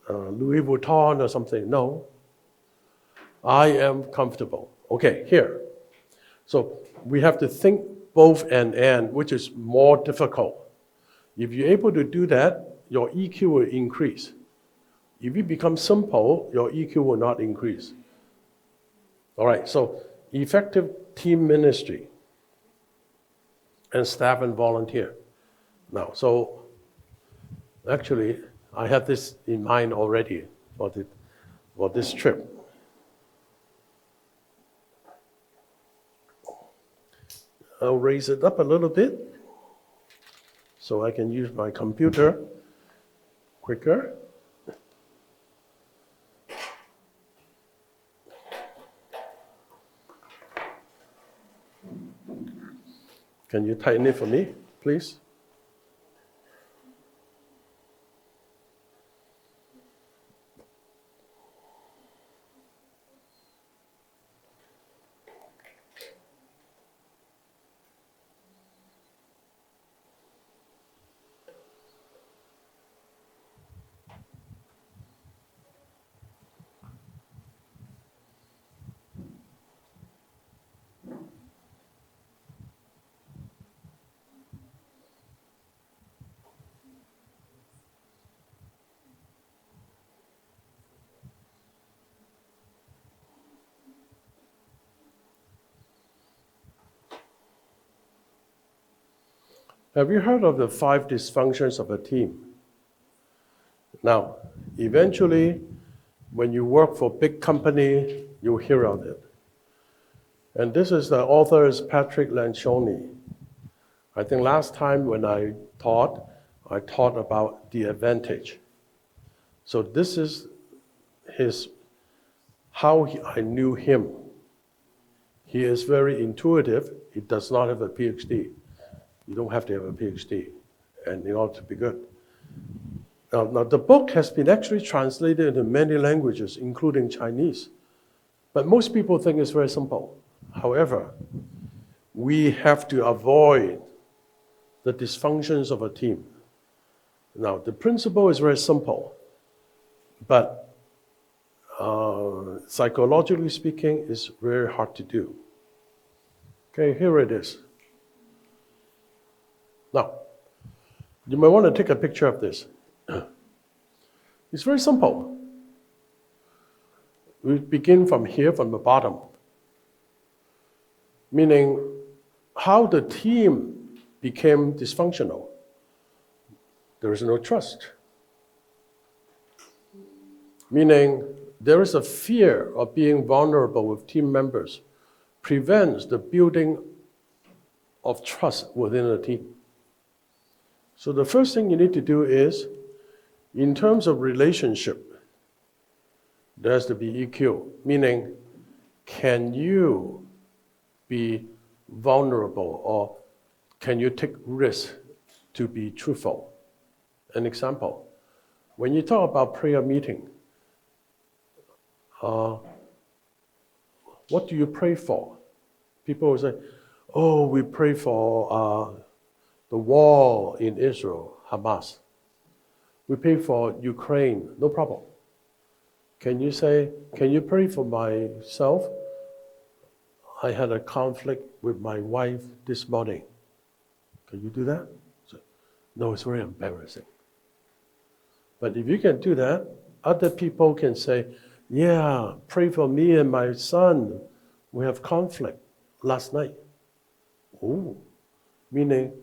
Louis Vuitton or something. No. I am comfortable. Okay, here. So we have to think both and, which is more difficult. If you're able to do that, your EQ will increase. If you become simple, your EQ will not increase. All right, so effective team ministry and staff and volunteer. Now, so actually, I have this in mind already for this trip. I'll raise it up a little bit so I can use my computer quicker. Can you tighten it for me, please? Have you heard of the 5 dysfunctions of a team? Now, eventually, when you work for a big company, you'll hear of it. And this is the author is Patrick Lencioni. I think last time when I taught about the advantage. So this is I knew him. He is very intuitive. He does not have a PhD. You don't have to have a PhD and in order to be good. Now the book has been actually translated into many languages, including Chinese. But most people think it's very simple. However, we have to avoid the dysfunctions of a team. Now, the principle is very simple, but psychologically speaking, it's very hard to do. Okay, here it is. Now, you might want to take a picture of this. It's very simple. We begin from here, from the bottom. Meaning, how the team became dysfunctional. There is no trust. Meaning, there is a fear of being vulnerable with team members, prevents the building of trust within a team. So the first thing you need to do is, in terms of relationship, there has to be EQ, meaning, can you be vulnerable or can you take risks to be truthful? An example, when you talk about prayer meeting, what do you pray for? People will say, oh, we pray for the war in Israel, Hamas. We pray for Ukraine, no problem. Can you say, can you pray for myself? I had a conflict with my wife this morning. Can you do that? So, no, it's very embarrassing. But if you can do that, other people can say, yeah, pray for me and my son. We have conflict last night. Oh, meaning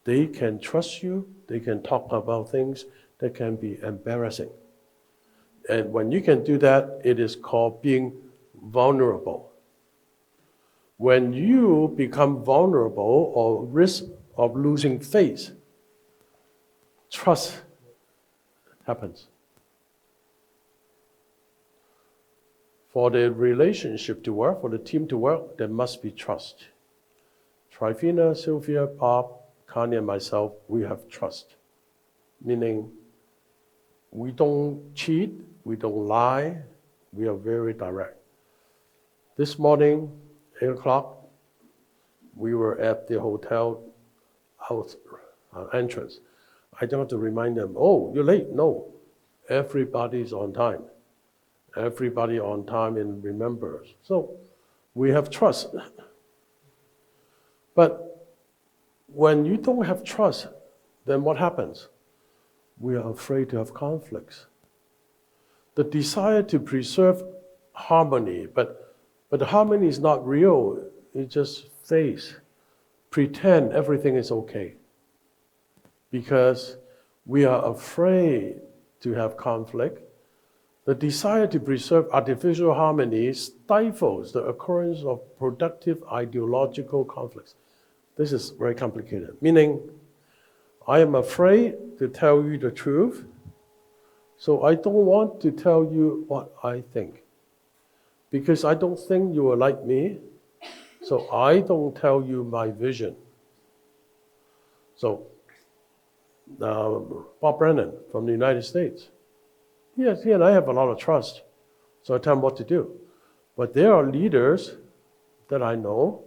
they can trust you, they can talk about things that can be embarrassing. And when you can do that, it is called being vulnerable. When you become vulnerable or risk of losing faith, trust happens. For the relationship to work, for the team to work, there must be trust. Trifina, Sylvia, Bob, Connie, and myself, we have trust. Meaning, we don't cheat, we don't lie, we are very direct. This morning, 8 o'clock, we were at the hotel entrance. I don't have to remind them, oh, you're late. No, everybody's on time. Everybody on time and remembers. So we have trust. But when you don't have trust, then what happens? We are afraid to have conflicts. The desire to preserve harmony, but the harmony is not real. It just face, pretend everything is okay. Because we are afraid to have conflict. The desire to preserve artificial harmony stifles the occurrence of productive ideological conflicts. This is very complicated. Meaning, I am afraid to tell you the truth, so I don't want to tell you what I think. Because I don't think you will like me, so I don't tell you my vision. So, Bob Brennan from the United States, yes, he and I have a lot of trust, so I tell him what to do. But there are leaders that I know,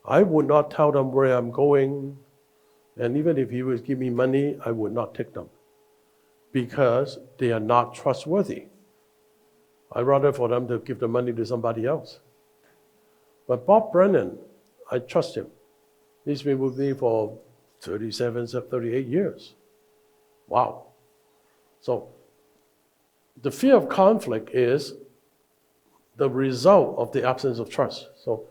I would not tell them where I'm going, and even if he would give me money, I would not take them, because they are not trustworthy. I'd rather for them to give the money to somebody else. But Bob Brennan, I trust him. He's been with me for 37, 38 years. Wow. So the fear of conflict is the result of the absence of trust. So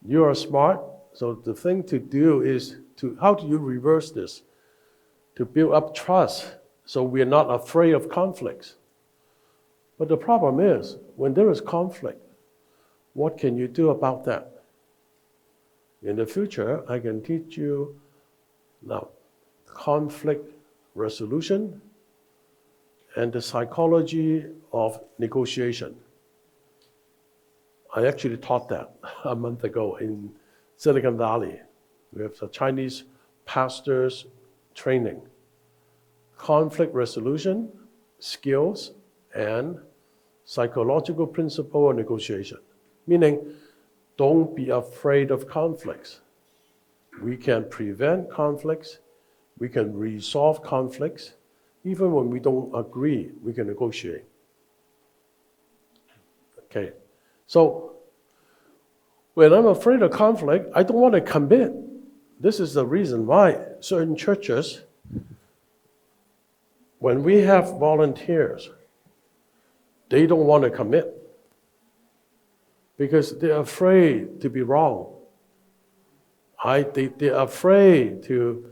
you are smart. So the thing to do is how do you reverse this? To build up trust so we are not afraid of conflicts. But the problem is, when there is conflict, what can you do about that? In the future, I can teach you now conflict resolution and the psychology of negotiation. I actually taught that a month ago in Silicon Valley. We have a Chinese pastors training. Conflict resolution, skills, and psychological principle of negotiation. Meaning, don't be afraid of conflicts. We can prevent conflicts. We can resolve conflicts. Even when we don't agree, we can negotiate. Okay, so when I'm afraid of conflict, I don't want to commit. This is the reason why certain churches, when we have volunteers, they don't want to commit because they're afraid to be wrong. They're afraid to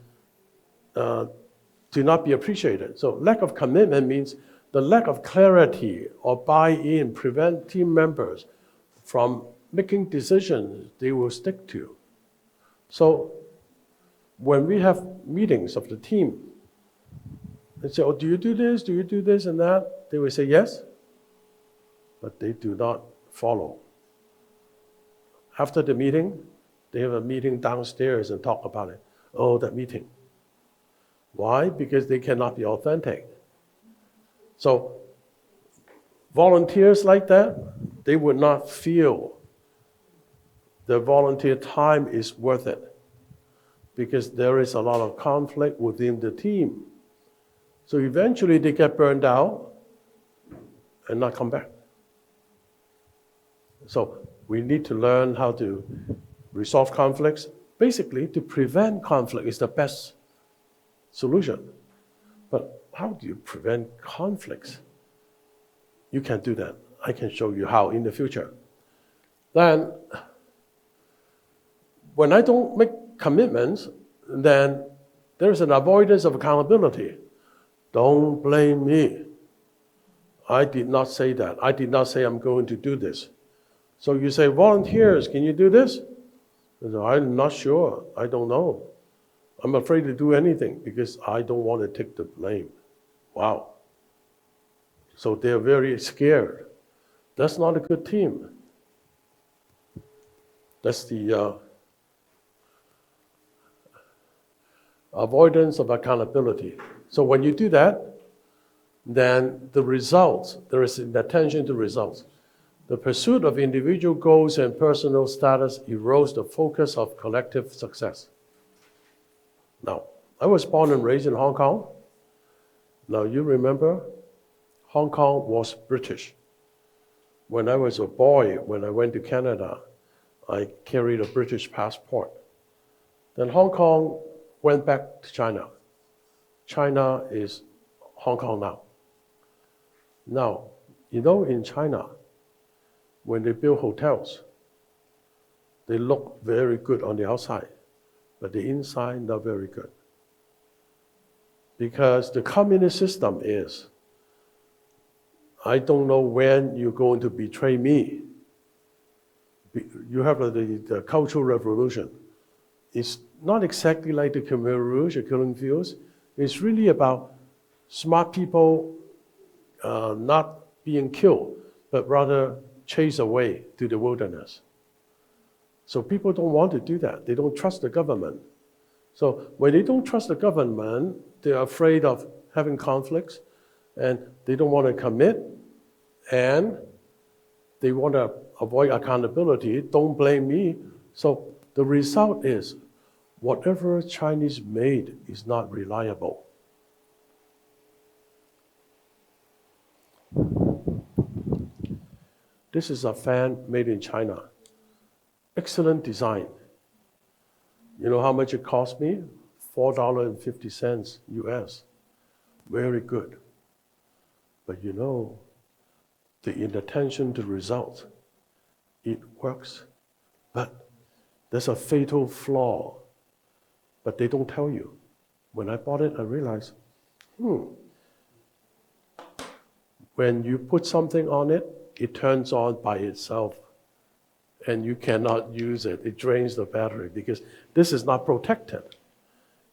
not be appreciated. So lack of commitment means the lack of clarity or buy-in prevent team members from making decisions they will stick to. So when we have meetings of the team, they say, oh, do you do this? Do you do this and that? They will say yes, but they do not follow. After the meeting, they have a meeting downstairs and talk about it. Oh, that meeting. Why? Because they cannot be authentic. So volunteers like that, they would not feel the volunteer time is worth it because there is a lot of conflict within the team. So eventually they get burned out and not come back. So we need to learn how to resolve conflicts. Basically, to prevent conflict is the best solution. But how do you prevent conflicts? You can do that. I can show you how in the future. Then, when I don't make commitments, then there's an avoidance of accountability. Don't blame me. I did not say that. I did not say I'm going to do this. So you say, volunteers, can you do this? I said, I'm not sure. I don't know. I'm afraid to do anything because I don't want to take the blame. Wow. So they're very scared. That's not a good team. That's the avoidance of accountability. So when you do that, then the results, there is an attention to results. The pursuit of individual goals and personal status erodes the focus of collective success. Now, I was born and raised in Hong Kong. Now, you remember, Hong Kong was British. When I was a boy, when I went to Canada, I carried a British passport. Then Hong Kong went back to China. China is Hong Kong now. Now, you know, in China, when they build hotels, they look very good on the outside, but the inside not very good. Because the communist system is, I don't know when you're going to betray me. You have the Cultural Revolution. It's not exactly like the Khmer Rouge or killing fields. It's really about smart people not being killed, but rather chased away to the wilderness. So people don't want to do that. They don't trust the government. So when they don't trust the government, they're afraid of having conflicts, and they don't want to commit, and they want to avoid accountability. Don't blame me. So the result is, whatever Chinese made is not reliable. This is a fan made in China. Excellent design. You know how much it cost me? $4.50 US. Very good. But you know, the inattention to results, it works, but there's a fatal flaw. But they don't tell you. When I bought it, I realized, when you put something on it, it turns on by itself. And you cannot use it. It drains the battery because this is not protected.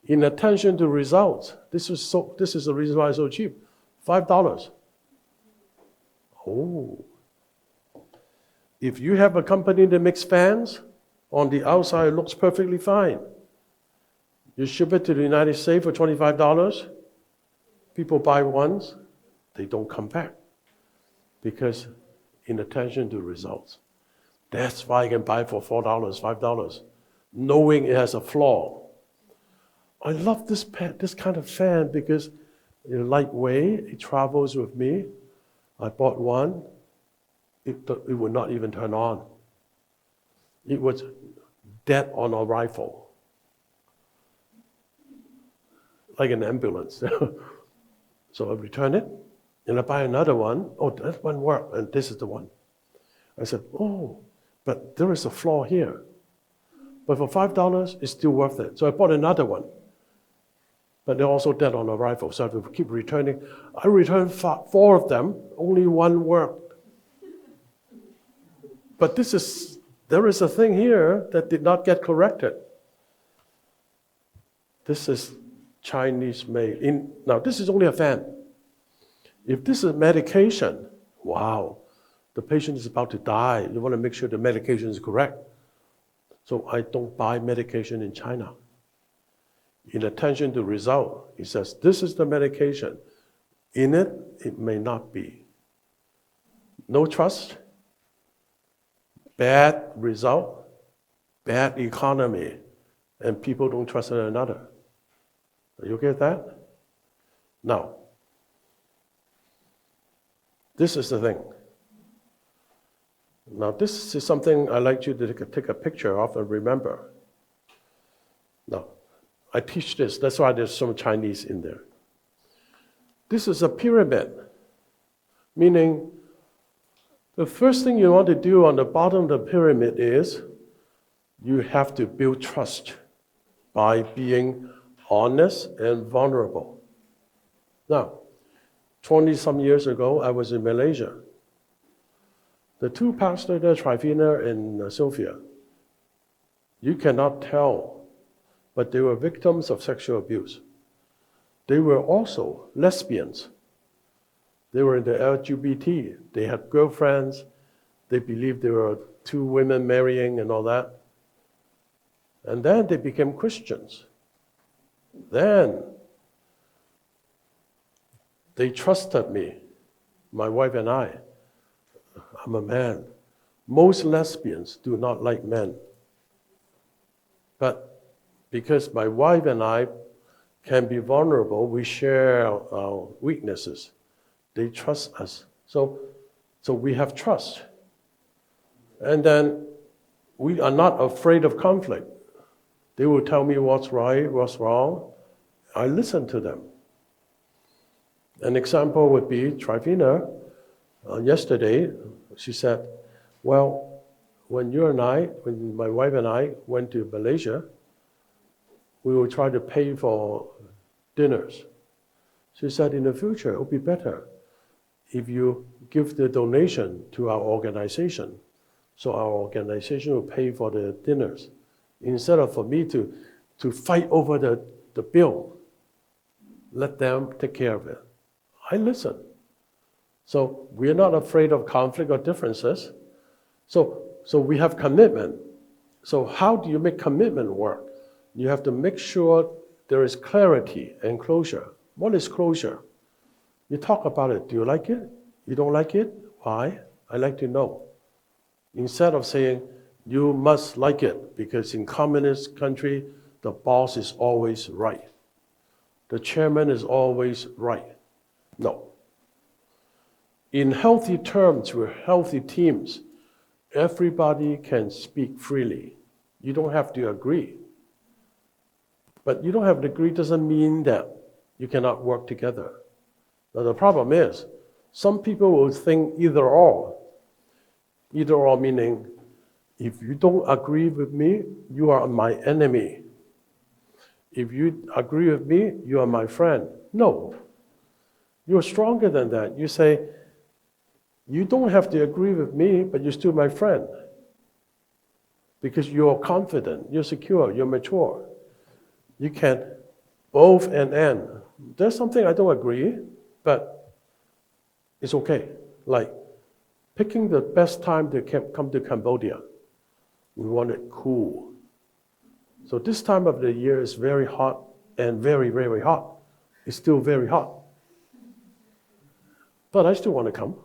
Inattention to results. This is the reason why it's so cheap. $5. Oh. If you have a company that makes fans, on the outside it looks perfectly fine. You ship it to the United States for $25. People buy once, they don't come back because inattention to results. That's why I can buy it for $4, $5, knowing it has a flaw. I love this kind of fan because it's lightweight, it travels with me. I bought one, it would not even turn on. It was dead on arrival. Like an ambulance. So I return it, and I buy another one. Oh, that one worked, and this is the one. I said, oh, but there is a flaw here. But for $5, it's still worth it. So I bought another one. But they're also dead on arrival, so I have to keep returning. I returned 4 of them, only one worked. But there is a thing here that did not get corrected. This is Chinese made. Now, this is only a fan. If this is medication, wow, the patient is about to die. You want to make sure the medication is correct. So I don't buy medication in China. In attention to result, it says, this is the medication. In it, it may not be. No trust, bad result, bad economy, and people don't trust one another. Are you okay with that? Now, this is the thing. Now, this is something I'd like you to take a picture of and remember. Now, I teach this, that's why there's some Chinese in there. This is a pyramid, meaning the first thing you want to do on the bottom of the pyramid is you have to build trust by being honest and vulnerable. Now, 20-some years ago, I was in Malaysia. The two pastors there, Trifina and Sophia, you cannot tell, but they were victims of sexual abuse. They were also lesbians. They were in the LGBT. They had girlfriends. They believed there were two women marrying and all that. And then they became Christians. Then they trusted me, my wife and I. I'm a man. Most lesbians do not like men. But because my wife and I can be vulnerable, we share our weaknesses. They trust us. So we have trust. And then we are not afraid of conflict. They will tell me what's right, what's wrong. I listen to them. An example would be Trifina. Yesterday, she said, well, when my wife and I went to Malaysia, we will try to pay for dinners. She said, in the future, it would be better if you give the donation to our organization. So our organization will pay for the dinners. Instead of for me to fight over the bill, let them take care of it. I listen. So we're not afraid of conflict or differences. So we have commitment. So how do you make commitment work? You have to make sure there is clarity and closure. What is closure? You talk about it. Do you like it? You don't like it? Why? I like to know. Instead of saying, you must like it, because in communist country, the boss is always right. The chairman is always right. No. In healthy terms, with healthy teams, everybody can speak freely. You don't have to agree. But you don't have to agree doesn't mean that you cannot work together. Now the problem is, some people will think either or. Either or meaning, if you don't agree with me, you are my enemy. If you agree with me, you are my friend. No. You're stronger than that. You say, you don't have to agree with me, but you're still my friend. Because you're confident, you're secure, you're mature. You can both and end. There's something I don't agree, but it's okay. Like picking the best time to come to Cambodia. We want it cool. So this time of the year is very hot and very, very hot. It's still very hot. But I still want to come.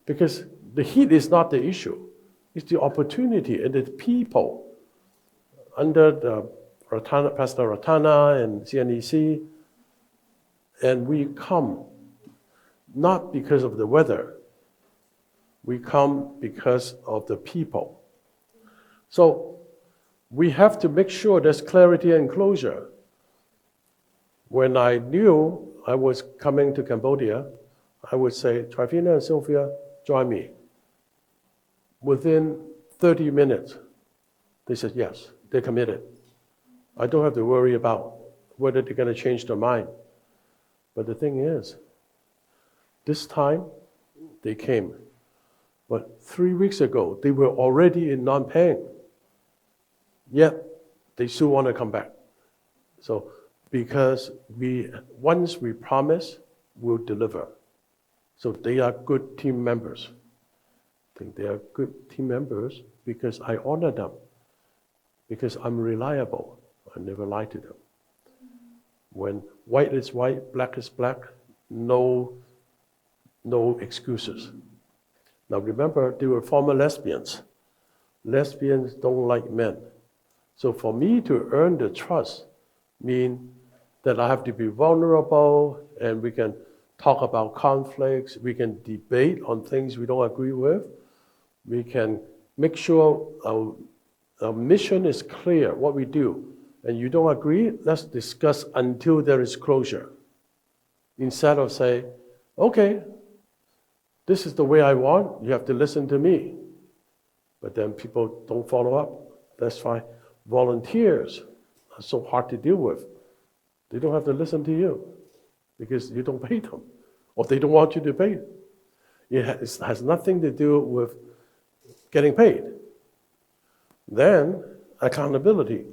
Because the heat is not the issue. It's the opportunity and the people under the Pastor Ratana and CNEC. And we come not because of the weather. We come because of the people. So we have to make sure there's clarity and closure. When I knew I was coming to Cambodia, I would say, Trifina and Sophia, join me. Within 30 minutes, they said yes, they're committed. I don't have to worry about whether they're going to change their mind. But the thing is, this time they came. But 3 weeks ago, they were already in Phnom Penh. Yet, they still want to come back. So, because once we promise, we'll deliver. So they are good team members. I think they are good team members because I honor them. Because I'm reliable. I never lie to them. When white is white, black is black, no excuses. Now remember, they were former lesbians. Lesbians don't like men. So for me to earn the trust means that I have to be vulnerable and we can talk about conflicts, we can debate on things we don't agree with, we can make sure our mission is clear, what we do. And you don't agree, let's discuss until there is closure. Instead of say, okay, this is the way I want, you have to listen to me. But then people don't follow up. That's why volunteers are so hard to deal with. They don't have to listen to you. because you don't pay them, or they don't want you to pay. It has nothing to do with getting paid. Then, accountability.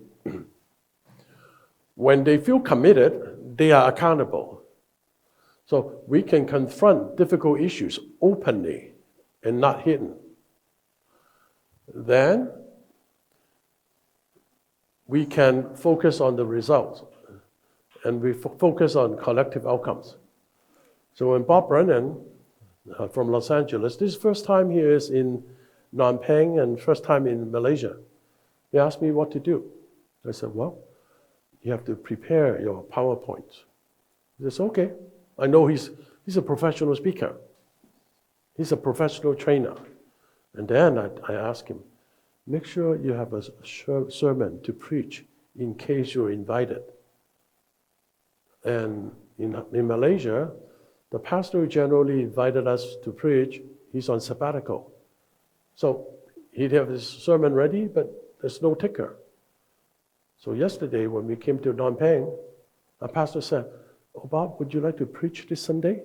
When they feel committed, they are accountable. So we can confront difficult issues openly and not hidden. Then we can focus on the results, and we focus on collective outcomes. So when Bob Brennan from Los Angeles, this is first time he is in Phnom Penh and first time in Malaysia, he asked me what to do. I said, well, you have to prepare your PowerPoints. He says, okay. I know he's a professional speaker. He's a professional trainer. And then I asked him, make sure you have a sermon to preach in case you're invited. And in Malaysia, the pastor who generally invited us to preach, he's on sabbatical. So he'd have his sermon ready, but there's no ticker. So yesterday when we came to Phnom Penh, our pastor said, oh, Bob, would you like to preach this Sunday?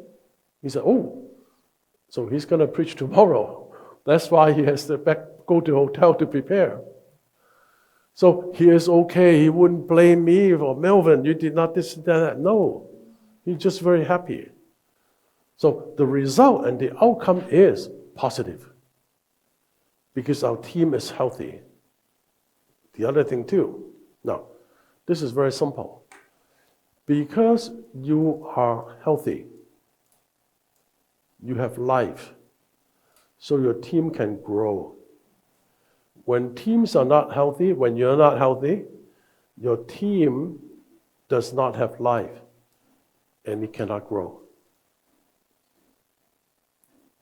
He said, oh, so he's going to preach tomorrow. That's why he has to go to hotel to prepare. So he is okay. He wouldn't blame me or Melvin. You did not this and that. No, he's just very happy. So the result and the outcome is positive because our team is healthy. The other thing too. Now, this is very simple. Because you are healthy, you have life, so your team can grow. When teams are not healthy, when you're not healthy, your team does not have life and it cannot grow.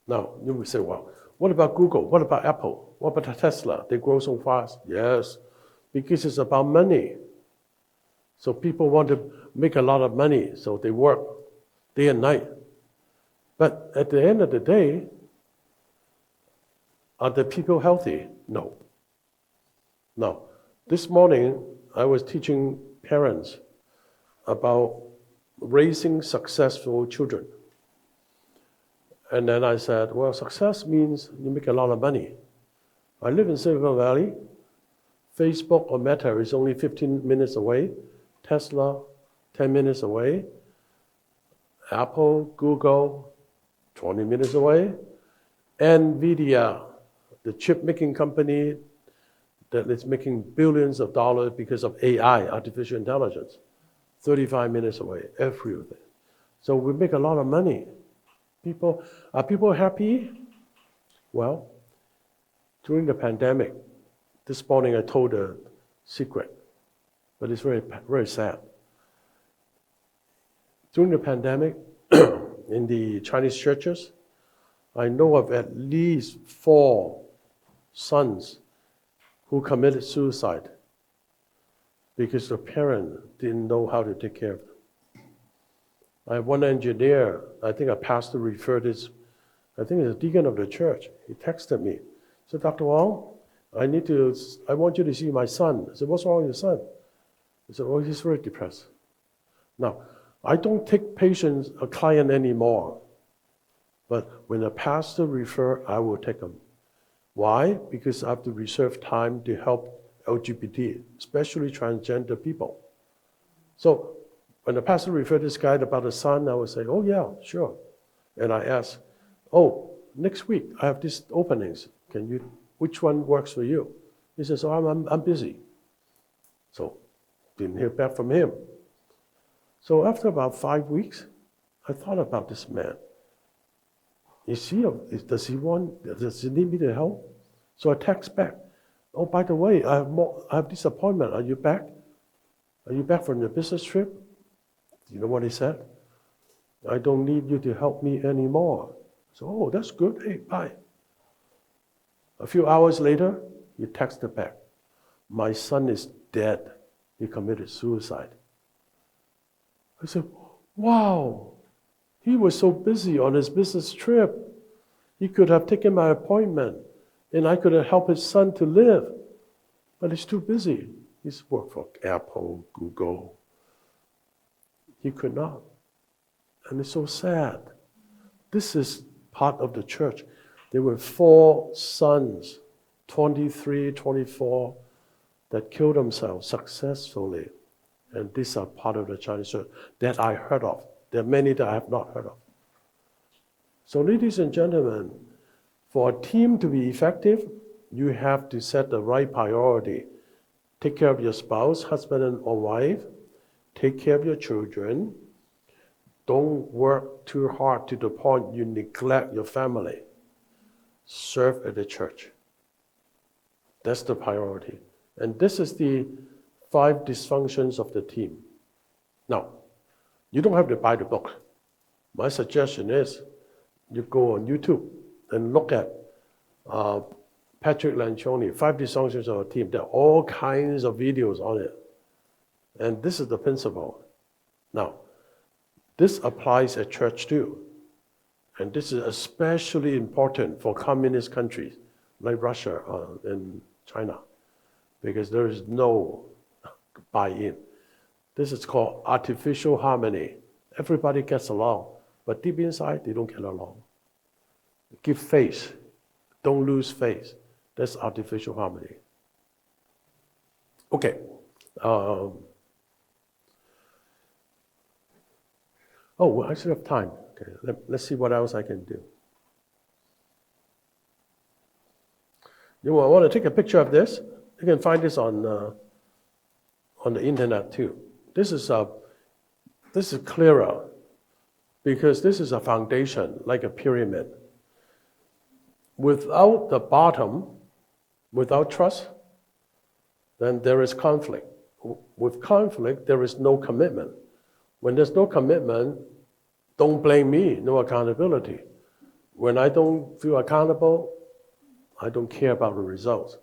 Now, you will say, well, what about Google? What about Apple? What about Tesla? They grow so fast. Yes, because it's about money. So people want to make a lot of money, so they work day and night. But at the end of the day, are the people healthy? No. No. This morning, I was teaching parents about raising successful children. And then I said, well, success means you make a lot of money. I live in Silicon Valley. Facebook or Meta is only 15 minutes away. Tesla, 10 minutes away. Apple, Google, 20 minutes away. NVIDIA, the chip making company that is making billions of dollars because of AI, artificial intelligence, 35 minutes away, everything. So we make a lot of money. Are people happy? Well, during the pandemic, this morning I told a secret, but it's very, very sad. During the pandemic, in the Chinese churches, I know of at least 4 sons who committed suicide because the parent didn't know how to take care of them. I have one engineer, I think a pastor referred this, I think it's a deacon of the church. He texted me. He said, Dr. Wong, I want you to see my son. I said, what's wrong with your son? He said, oh, he's very depressed. Now, I don't take patients, a client anymore. But when a pastor refers, I will take them. Why? Because I have to reserve time to help LGBT, especially transgender people. So when the pastor referred this guy about the son, I would say, oh yeah, sure. And I ask, oh, next week I have these openings. Which one works for you? He says, oh, I'm busy. So didn't hear back from him. So after about 5 weeks, I thought about this man. Does he need me to help? So I text back. Oh, by the way, I have this appointment. Are you back? Are you back from your business trip? You know what he said? I don't need you to help me anymore. So, oh, that's good. Hey, bye. A few hours later, he texted back. My son is dead. He committed suicide. I said, wow. He was so busy on his business trip. He could have taken my appointment and I could have helped his son to live. But he's too busy. He's worked for Apple, Google. He could not. And it's so sad. This is part of the church. There were 4 sons, 23, 24, that killed themselves successfully. And these are part of the Chinese church that I heard of. There are many that I have not heard of. So ladies and gentlemen, for a team to be effective, you have to set the right priority. Take care of your spouse, husband or wife. Take care of your children. Don't work too hard to the point you neglect your family. Serve at the church. That's the priority. And this is the 5 dysfunctions of the team. Now, you don't have to buy the book. My suggestion is you go on YouTube and look at Patrick Lencioni, 5 dysfunctions of a team. There are all kinds of videos on it. And this is the principle. Now, this applies at church too. And this is especially important for communist countries like Russia and China, because there is no buy-in. This is called artificial harmony. Everybody gets along, but deep inside, they don't get along. Give face. Don't lose face. That's artificial harmony. Okay. I still have time. Okay, let's see what else I can do. I want to take a picture of this. You can find this on the internet too. This is clearer because this is a foundation, like a pyramid. Without the bottom, without trust, then there is conflict. With conflict, there is no commitment. When there's no commitment, don't blame me, no accountability. When I don't feel accountable, I don't care about the results.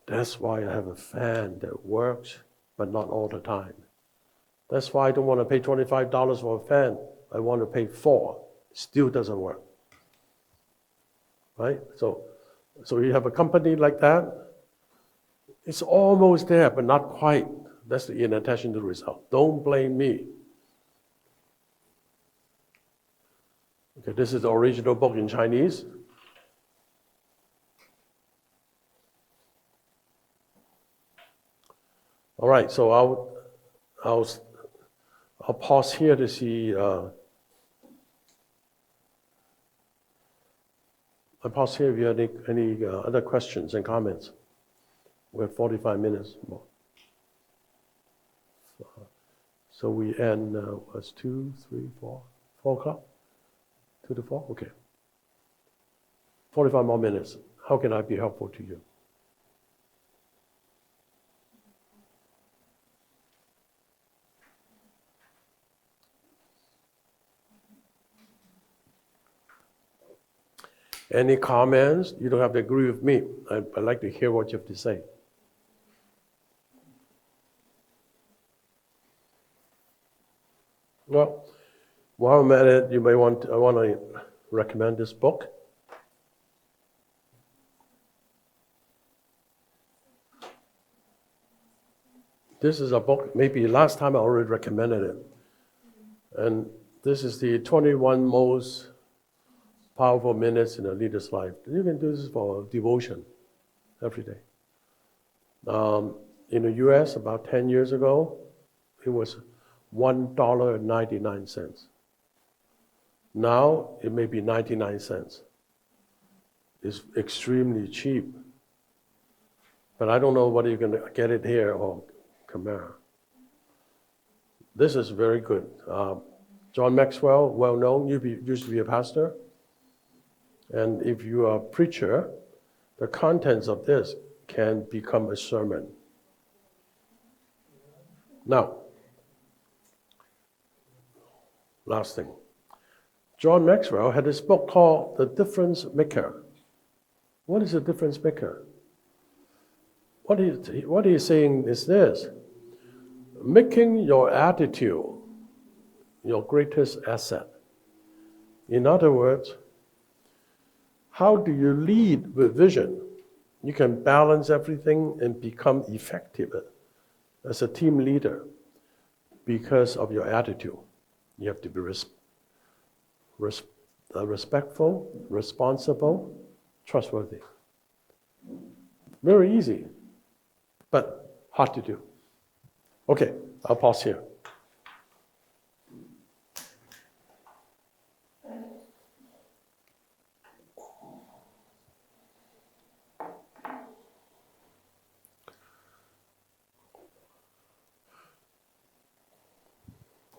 That's why I have a fan that works, but not all the time. That's why I don't want to pay $25 for a fan. I want to pay $4. Still doesn't work. Right? So you have a company like that, it's almost there, but not quite. That's the inattention to the result. Don't blame me. Okay, this is the original book in Chinese. All right, so I'll pause here to see. I'll pause here if you have any other questions and comments. We have 45 minutes more. So we end, was 2, 3, 4 o'clock? 2 to 4? Okay. 45 more minutes. How can I be helpful to you? Any comments? You don't have to agree with me. I'd like to hear what you have to say. Well, while I'm at it, I want to recommend this book. This is a book, maybe last time I already recommended it. And this is the 21 most powerful minutes in a leader's life. You can do this for devotion every day. In the US, about 10 years ago, it was $1.99. Now, it may be 99 cents. It's extremely cheap. But I don't know whether you're going to get it here or Cambodia. This is very good. John Maxwell, well known, used to be a pastor. And if you are a preacher, the contents of this can become a sermon. Now, last thing. John Maxwell had this book called The Difference Maker. What is a difference maker? What he's saying is this: making your attitude your greatest asset. In other words, how do you lead with vision? You can balance everything and become effective as a team leader because of your attitude. You have to be respectful, responsible, trustworthy. Very easy, but hard to do. Okay, I'll pause here.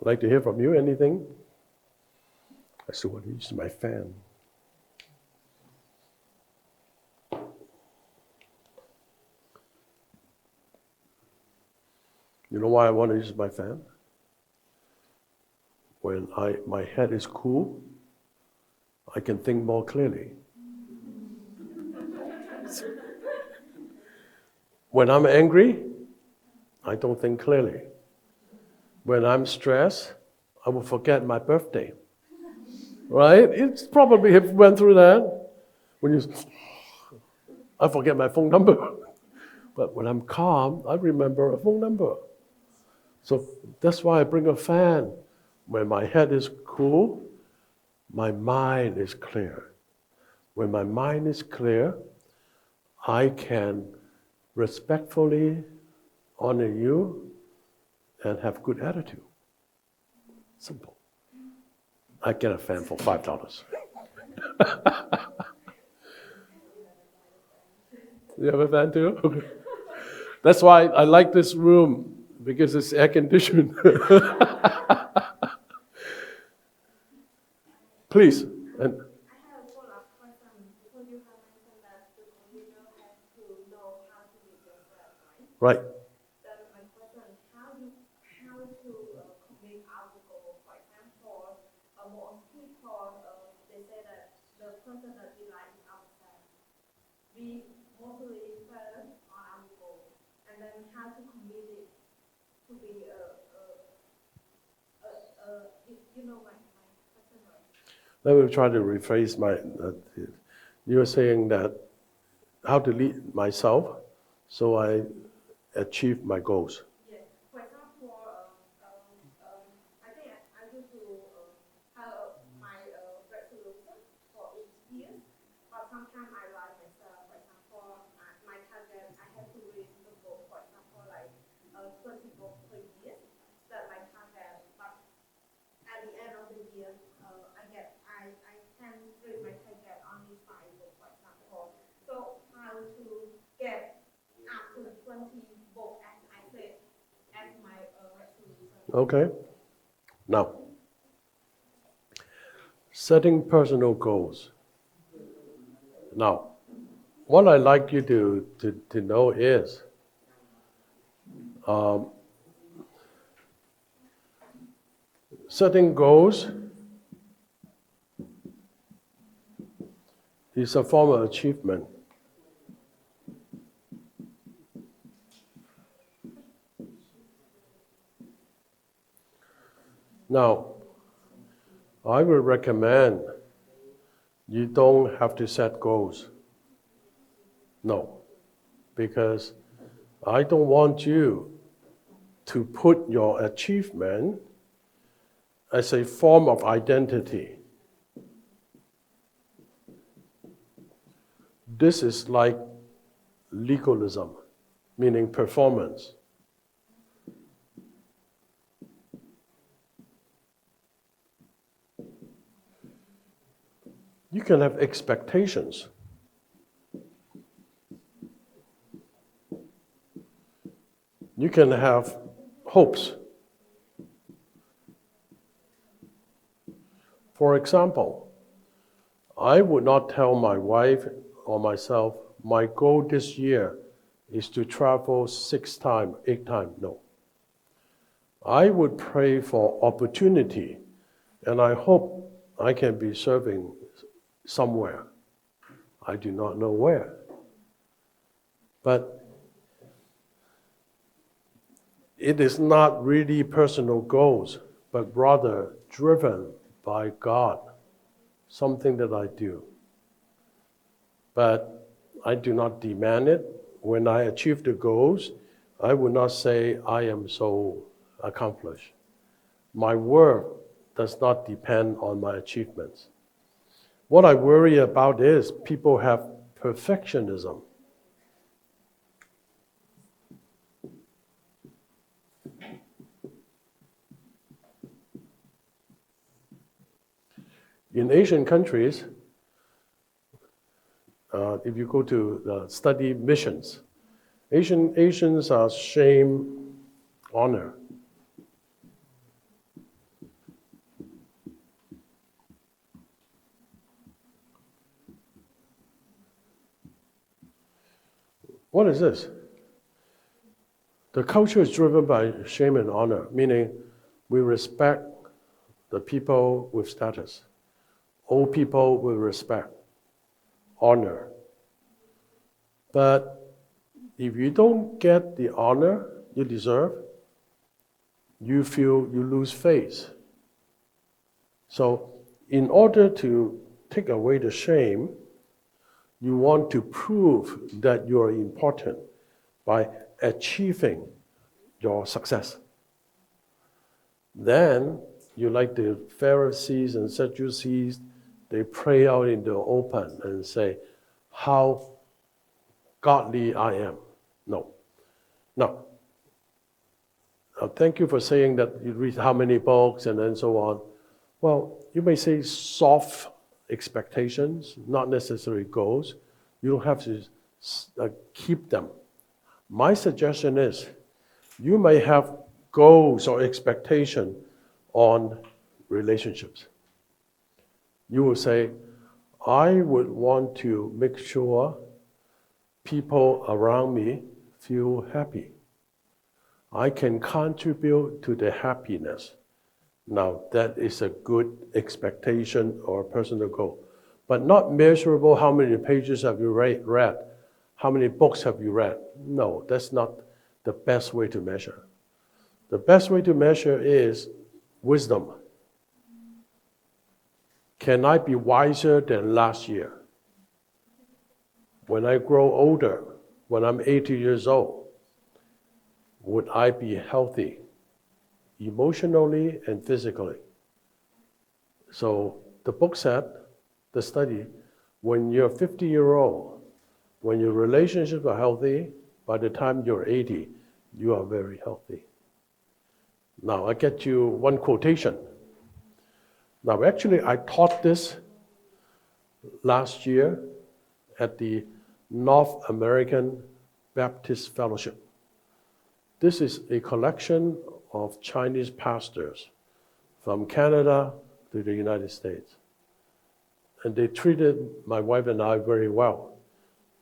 I'd like to hear from you. Anything? I still want to use my fan. You know why I want to use my fan? When my head is cool, I can think more clearly. When I'm angry, I don't think clearly. When I'm stressed, I will forget my birthday. Right? It's probably have went through that. I forget my phone number. But when I'm calm, I remember a phone number. So that's why I bring a fan. When my head is cool, my mind is clear. When my mind is clear, I can respectfully honor you and have good attitude. Simple. I get a fan for $5. You have a fan too? That's why I like this room, because it's air conditioned. Please. And I have a follow-up question because you have mentioned that the computer has to know how to read yourself, right? right. Then my question: how to commit our goal? For example, most people they say that the person that we like is ourselves. We mostly focus on our goal, and then how to commit it to be you know my question, right? Let me try to rephrase my. You were saying that how to lead myself so I achieve my goals. Yes. For example, I think I used to have my resolution for each year, but sometimes I write myself. For example, my target, I have to read the book. For example, like 20 books per year. That's my target. But at the end of the year, I can read my target only 5 books, for example. So how to get up to 20 books, as I said, as my resolution. Okay. Now, setting personal goals. Now, what I'd like you to know is setting goals is a form of achievement. Now, I would recommend you don't have to set goals. No, because I don't want you to put your achievement as a form of identity. This is like legalism, meaning performance. You can have expectations. You can have hopes. For example, I would not tell my wife or myself, my goal this year is to travel 6 times, 8 times. No. I would pray for opportunity, and I hope I can be serving somewhere. I do not know where. But it is not really personal goals, but rather driven by God, something that I do. But I do not demand it. When I achieve the goals, I would not say I am so accomplished. My work does not depend on my achievements. What I worry about is people have perfectionism. In Asian countries, if you go to study missions, Asians are shame, honor. What is this? The culture is driven by shame and honor, meaning we respect the people with status. Old people with respect, honor. But if you don't get the honor you deserve, you feel you lose face. So in order to take away the shame, you want to prove that you are important by achieving your success. Then you like the Pharisees and Sadducees, they pray out in the open and say, how godly I am. No. Now, thank you for saying that you read how many books and then so on. Well, you may say soft expectations, not necessarily goals. You don't have to keep them. My suggestion is, you may have goals or expectation on relationships. You will say, I would want to make sure people around me feel happy. I can contribute to their happiness. Now, that is a good expectation or personal goal, but not measurable. How many pages have you read? How many books have you read? No, that's not the best way to measure. The best way to measure is wisdom. Can I be wiser than last year? When I grow older, when I'm 80 years old, would I be healthy, emotionally and physically? So the book said, the study, when you're 50-year-old, when your relationships are healthy, by the time you're 80, you are very healthy. Now I get you one quotation. Now actually I taught this last year at the North American Baptist Fellowship. This is a collection of Chinese pastors from Canada to the United States. And they treated my wife and I very well.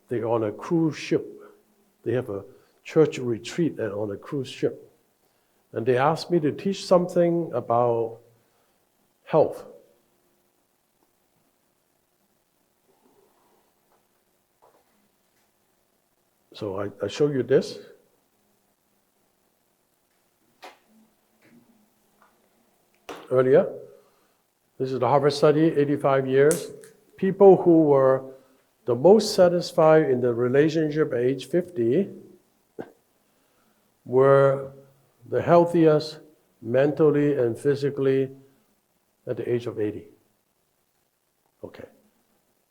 They're on a cruise ship. They have a church retreat on a cruise ship. And they asked me to teach something about health. So I show you this. Earlier, this is the Harvard study, 85 years. People who were the most satisfied in the relationship at age 50 were the healthiest mentally and physically at the age of 80. Okay.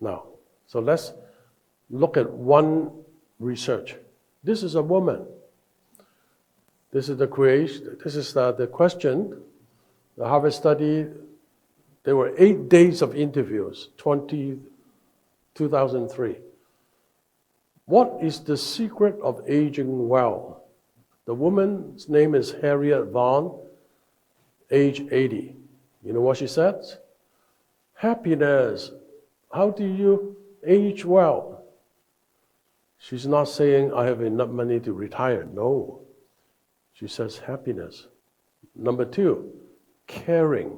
Now, so let's look at one research. This is a woman. This is the creation. This is the question. The Harvard study, there were 8 days of interviews, 2003. What is the secret of aging well? The woman's name is Harriet Vaughn, age 80. You know what she says? Happiness. How do you age well? She's not saying, I have enough money to retire. No. She says happiness. Number 2, caring.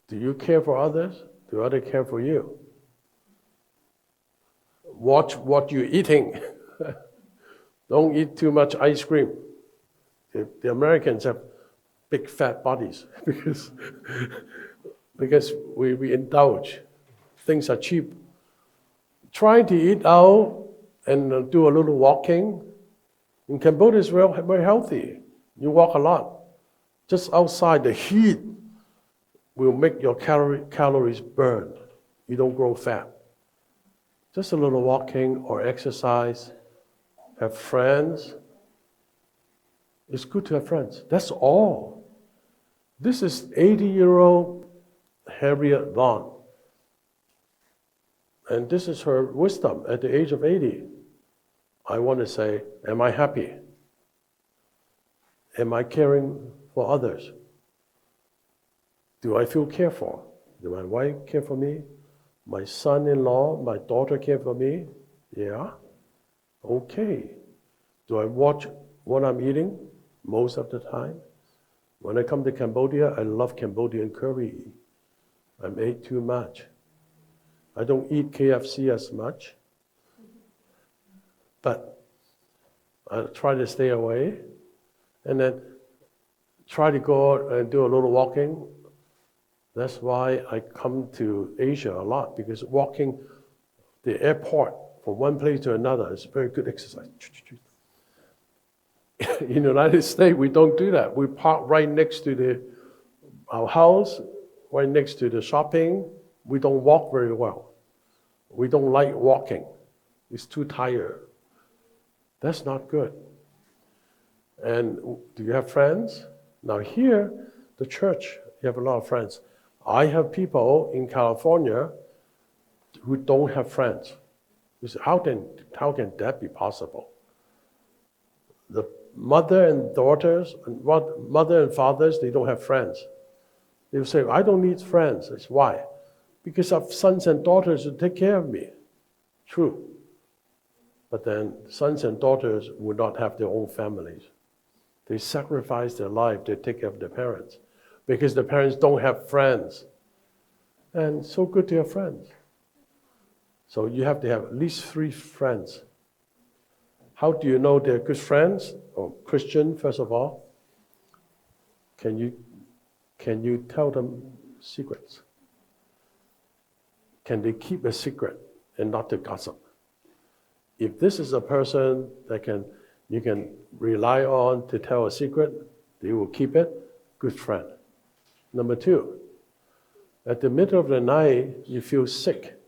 Do you care for others? Do others care for you? Watch what you're eating. Don't eat too much ice cream. The Americans have big fat bodies because we indulge. Things are cheap. Trying to eat out and do a little walking. In Cambodia is very, very healthy. You walk a lot. Just outside, the heat will make your calories burn. You don't grow fat. Just a little walking or exercise, have friends. It's good to have friends. That's all. This is 80-year-old Harriet Vaughn. And this is her wisdom at the age of 80. I want to say, am I happy? Am I caring for others? Do I feel cared for? Do my wife care for me? My son-in-law, my daughter care for me? Yeah? Okay. Do I watch what I'm eating most of the time? When I come to Cambodia, I love Cambodian curry. I ate too much. I don't eat KFC as much, but I try to stay away, and then try to go out and do a little walking. That's why I come to Asia a lot, because walking the airport from one place to another is very good exercise. In the United States, we don't do that. We park right next to our house, right next to the shopping. We don't walk very well. We don't like walking. It's too tired. That's not good. And do you have friends? Now here, the church, you have a lot of friends. I have people in California who don't have friends. You say, how can that be possible? The mother and daughters, mother and fathers, they don't have friends. They will say, I don't need friends. It's why? Because I have sons and daughters to take care of me. True. But then sons and daughters would not have their own families. They sacrifice their life to take care of their parents because the parents don't have friends. And so good to have friends. So you have to have at least 3 friends. How do you know they're good friends? Or Christian, first of all? Can you tell them secrets? Can they keep a secret and not to gossip? If this is a person that you can rely on to tell a secret, they will keep it, good friend. Number 2, at the middle of the night, you feel sick.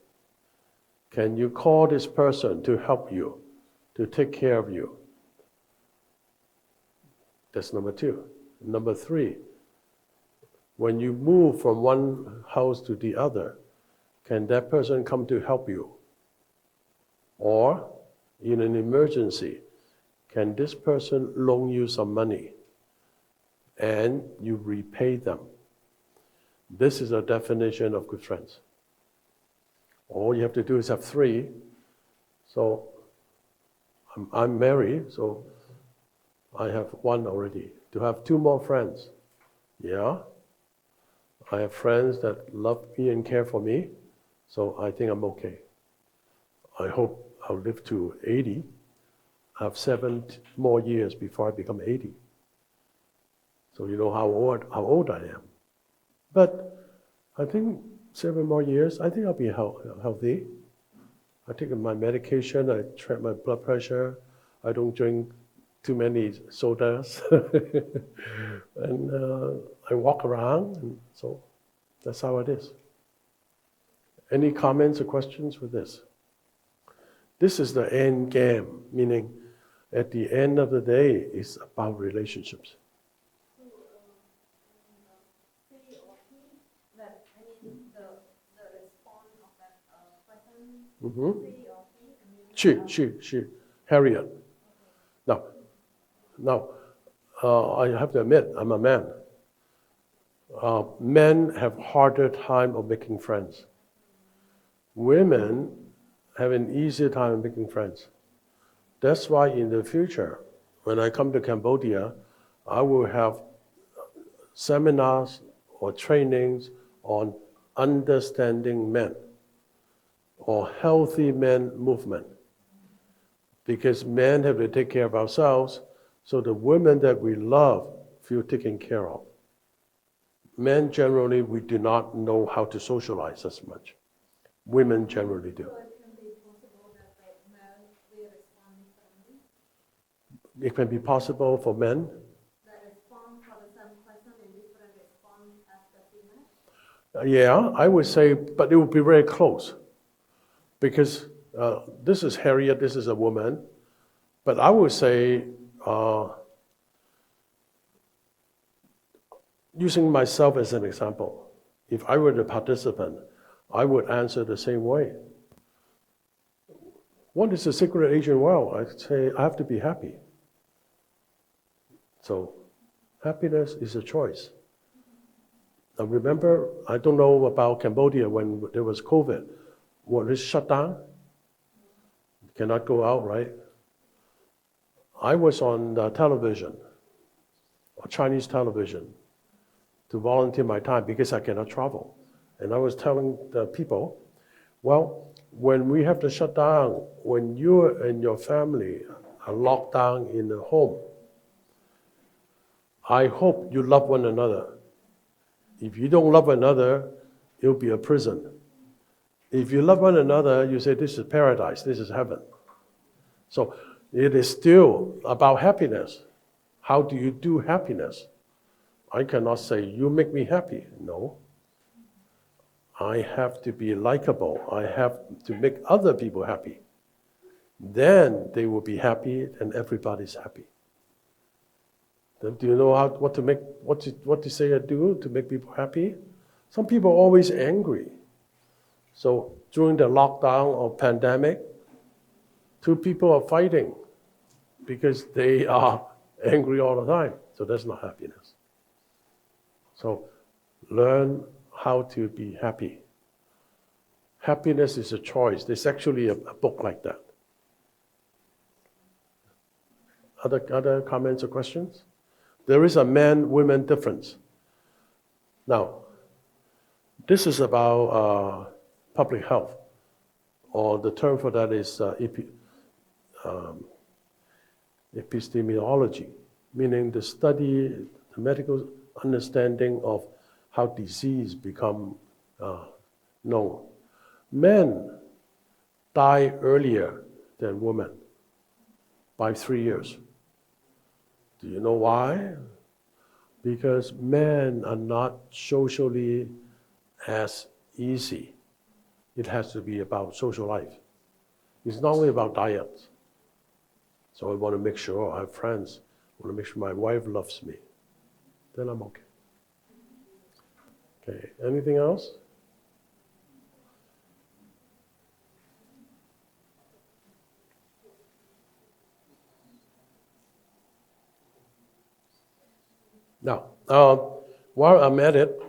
Can you call this person to help you, to take care of you? That's number 2. Number 3, when you move from one house to the other, can that person come to help you? Or, in an emergency, can this person loan you some money and you repay them? This is a definition of good friends. All you have to do is have 3. So, I'm married, so I have 1 already. To have 2 more friends. Yeah. I have friends that love me and care for me, so I think I'm okay. I hope I'll live to 80. I have 7 more years before I become 80. So you know how old I am. But I think 7 more years, I think I'll be healthy. I take my medication, I track my blood pressure, I don't drink too many sodas, and I walk around, and so that's how it is. Any comments or questions with this? This is the end game, meaning at the end of the day, it's about relationships. C or P, that I mean the response of that person, Mm-hmm. C or P, I mean She, Harriet. Now, I have to admit, I'm a man. Men have harder time of making friends. Women have an easier time making friends. That's why in the future, when I come to Cambodia, I will have seminars or trainings on understanding men or healthy men movement. Because men have to take care of ourselves, so the women that we love feel taken care of. Men generally, we do not know how to socialize as much. Women generally do. so it can be possible that the male will respond differently. It can be possible for men. The response for the same question Yeah, I would say, but it would be very close because this is Harriet, this is a woman, but I would say, using myself as an example, if I were the participant, I would answer the same way. What is the secret agent? Well, I'd say I have to be happy. So happiness is a choice. Now remember, I don't know about Cambodia when there was COVID. What is shut down? You cannot go out, right? I was on television, Chinese television, to volunteer my time because I cannot travel. And I was telling the people, well, when we have to shut down, when you and your family are locked down in the home, I hope you love one another. If you don't love one another, it'll be a prison. If you love one another, you say, this is paradise, this is heaven. So it is still about happiness. How do you do happiness? I cannot say, you make me happy. No. I have to be likable. I have to make other people happy. Then they will be happy and everybody's happy. Then do you know what to say or do to make people happy? Some people are always angry. So during the lockdown or pandemic, two people are fighting because they are angry all the time. So that's not happiness. So learn how to be happy. Happiness is a choice. There's actually a book like that. Other comments or questions? There is a man-woman difference. Now, this is about public health, or the term for that is epistemology, meaning the study, the medical understanding of how disease become known. Men die earlier than women by 3 years. Do you know why? Because men are not socially as easy. It has to be about social life. It's not only about diet. So I want to make sure I have friends. I want to make sure my wife loves me. Then I'm okay. Okay, anything else? Now, while I'm at it,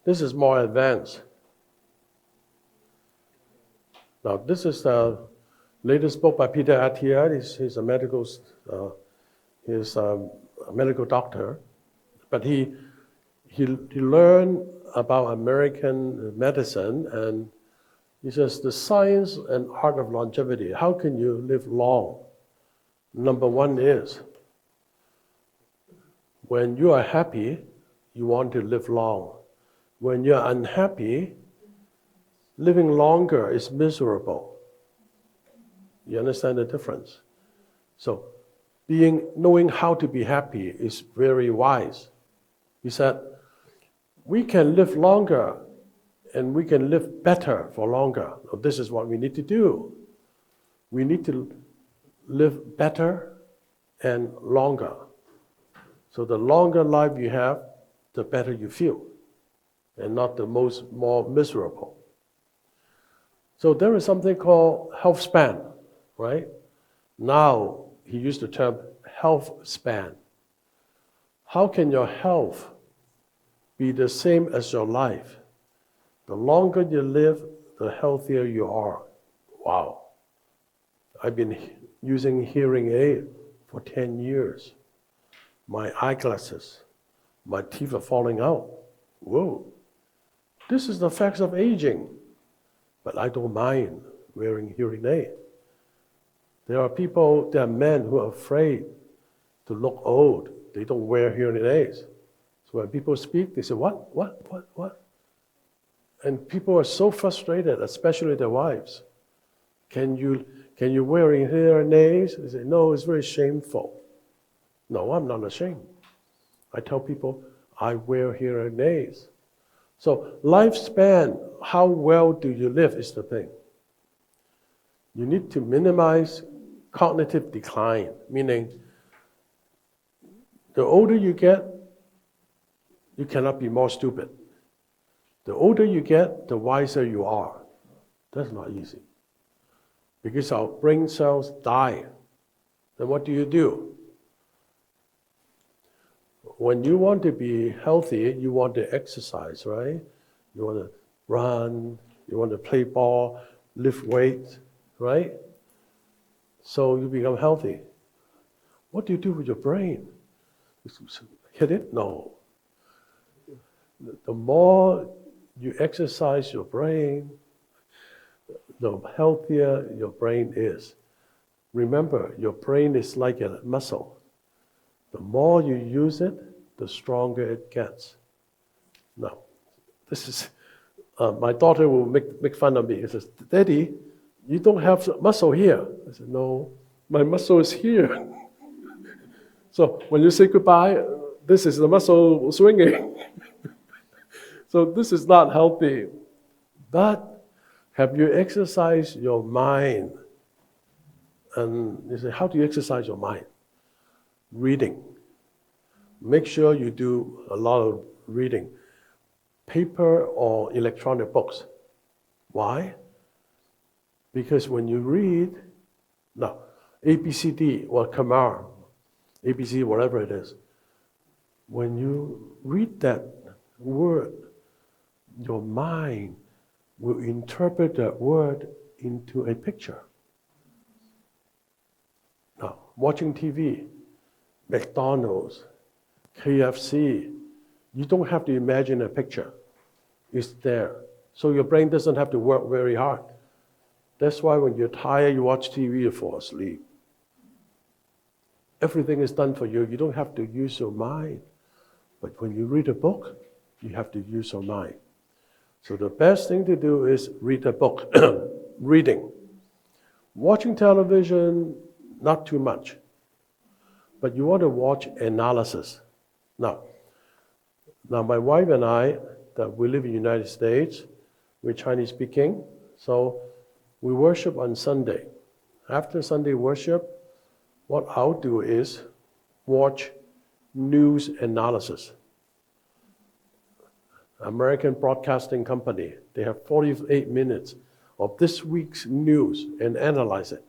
this is more advanced. Now, this is the latest book by Peter Attia. He's a medical doctor, but he learned about American medicine, and he says the science and art of longevity. How can you live long? Number one is, when you are happy, you want to live long. When you're unhappy, living longer is miserable. You understand the difference? So, knowing how to be happy is very wise. He said, we can live longer and we can live better for longer. So this is what we need to do. We need to live better and longer. So the longer life you have, the better you feel, and not the more miserable. So there is something called health span, right? Now, he used the term health span. How can your health be the same as your life? The longer you live, the healthier you are. Wow. I've been using hearing aid for 10 years. My eyeglasses, my teeth are falling out. Whoa. This is the facts of aging. But I don't mind wearing hearing aid. There are men who are afraid to look old. They don't wear hearing aids. So when people speak, they say, what? And people are so frustrated, especially their wives. Can you wear hearing aids? They say, no, it's very shameful. No, I'm not ashamed. I tell people, I wear hearing aids. So lifespan, how well do you live is the thing. You need to minimize cognitive decline, meaning the older you get, you cannot be more stupid. The older you get, the wiser you are. That's not easy. Because our brain cells die. Then what do? When you want to be healthy, you want to exercise, right? You want to run, you want to play ball, lift weights, right? So you become healthy. What do you do with your brain? Hit it? No. The more you exercise your brain, the healthier your brain is. Remember, your brain is like a muscle. The more you use it, the stronger it gets. Now, this is, my daughter will make fun of me. She says, Daddy, you don't have muscle here. I said, no, my muscle is here. So when you say goodbye, this is the muscle swinging. So this is not healthy. But have you exercised your mind? And you say, how do you exercise your mind? Reading. Make sure you do a lot of reading. Paper or electronic books. Why? Because when you read, now, ABCD or Khmer, ABC, whatever it is, when you read that word, your mind will interpret that word into a picture. Now, watching TV, McDonald's, KFC, you don't have to imagine a picture. It's there. So your brain doesn't have to work very hard. That's why when you're tired, you watch TV, you fall asleep. Everything is done for you. You don't have to use your mind. But when you read a book, you have to use your mind. So the best thing to do is read a book. Reading. Watching television, not too much. But you want to watch analysis. Now my wife and I, that we live in the United States, we're Chinese speaking, so we worship on Sunday. After Sunday worship, what I'll do is watch news analysis. American Broadcasting Company, they have 48 minutes of this week's news and analyze it.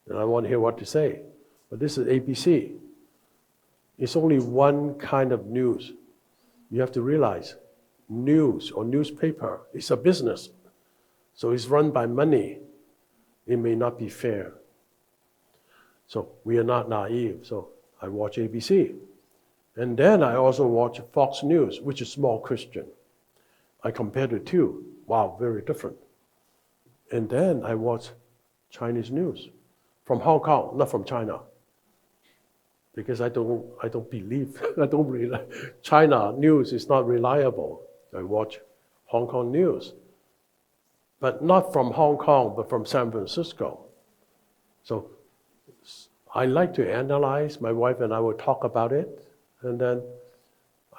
And I want to hear what to say. But this is ABC. It's only one kind of news. You have to realize news or newspaper is a business. So it's run by money. It may not be fair. So we are not naive. So I watch ABC. And then I also watch Fox News, which is more Christian. I compare the two. Wow, very different. And then I watch Chinese news from Hong Kong, not from China. Because I don't believe, China news is not reliable. I watch Hong Kong news. But not from Hong Kong, but from San Francisco. So I like to analyze. My wife and I will talk about it. And then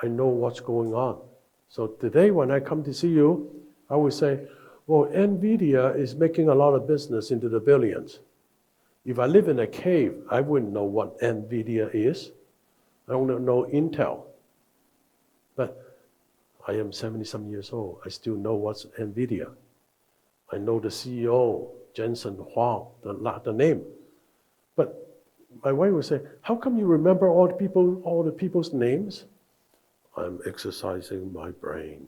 I know what's going on. So today when I come to see you, I will say, well, NVIDIA is making a lot of business into the billions. If I live in a cave, I wouldn't know what NVIDIA is. I don't know Intel. But I am 70-some years old. I still know what's NVIDIA. I know the CEO, Jensen Huang, the name. But my wife would say, how come you remember all the people's names? I'm exercising my brain.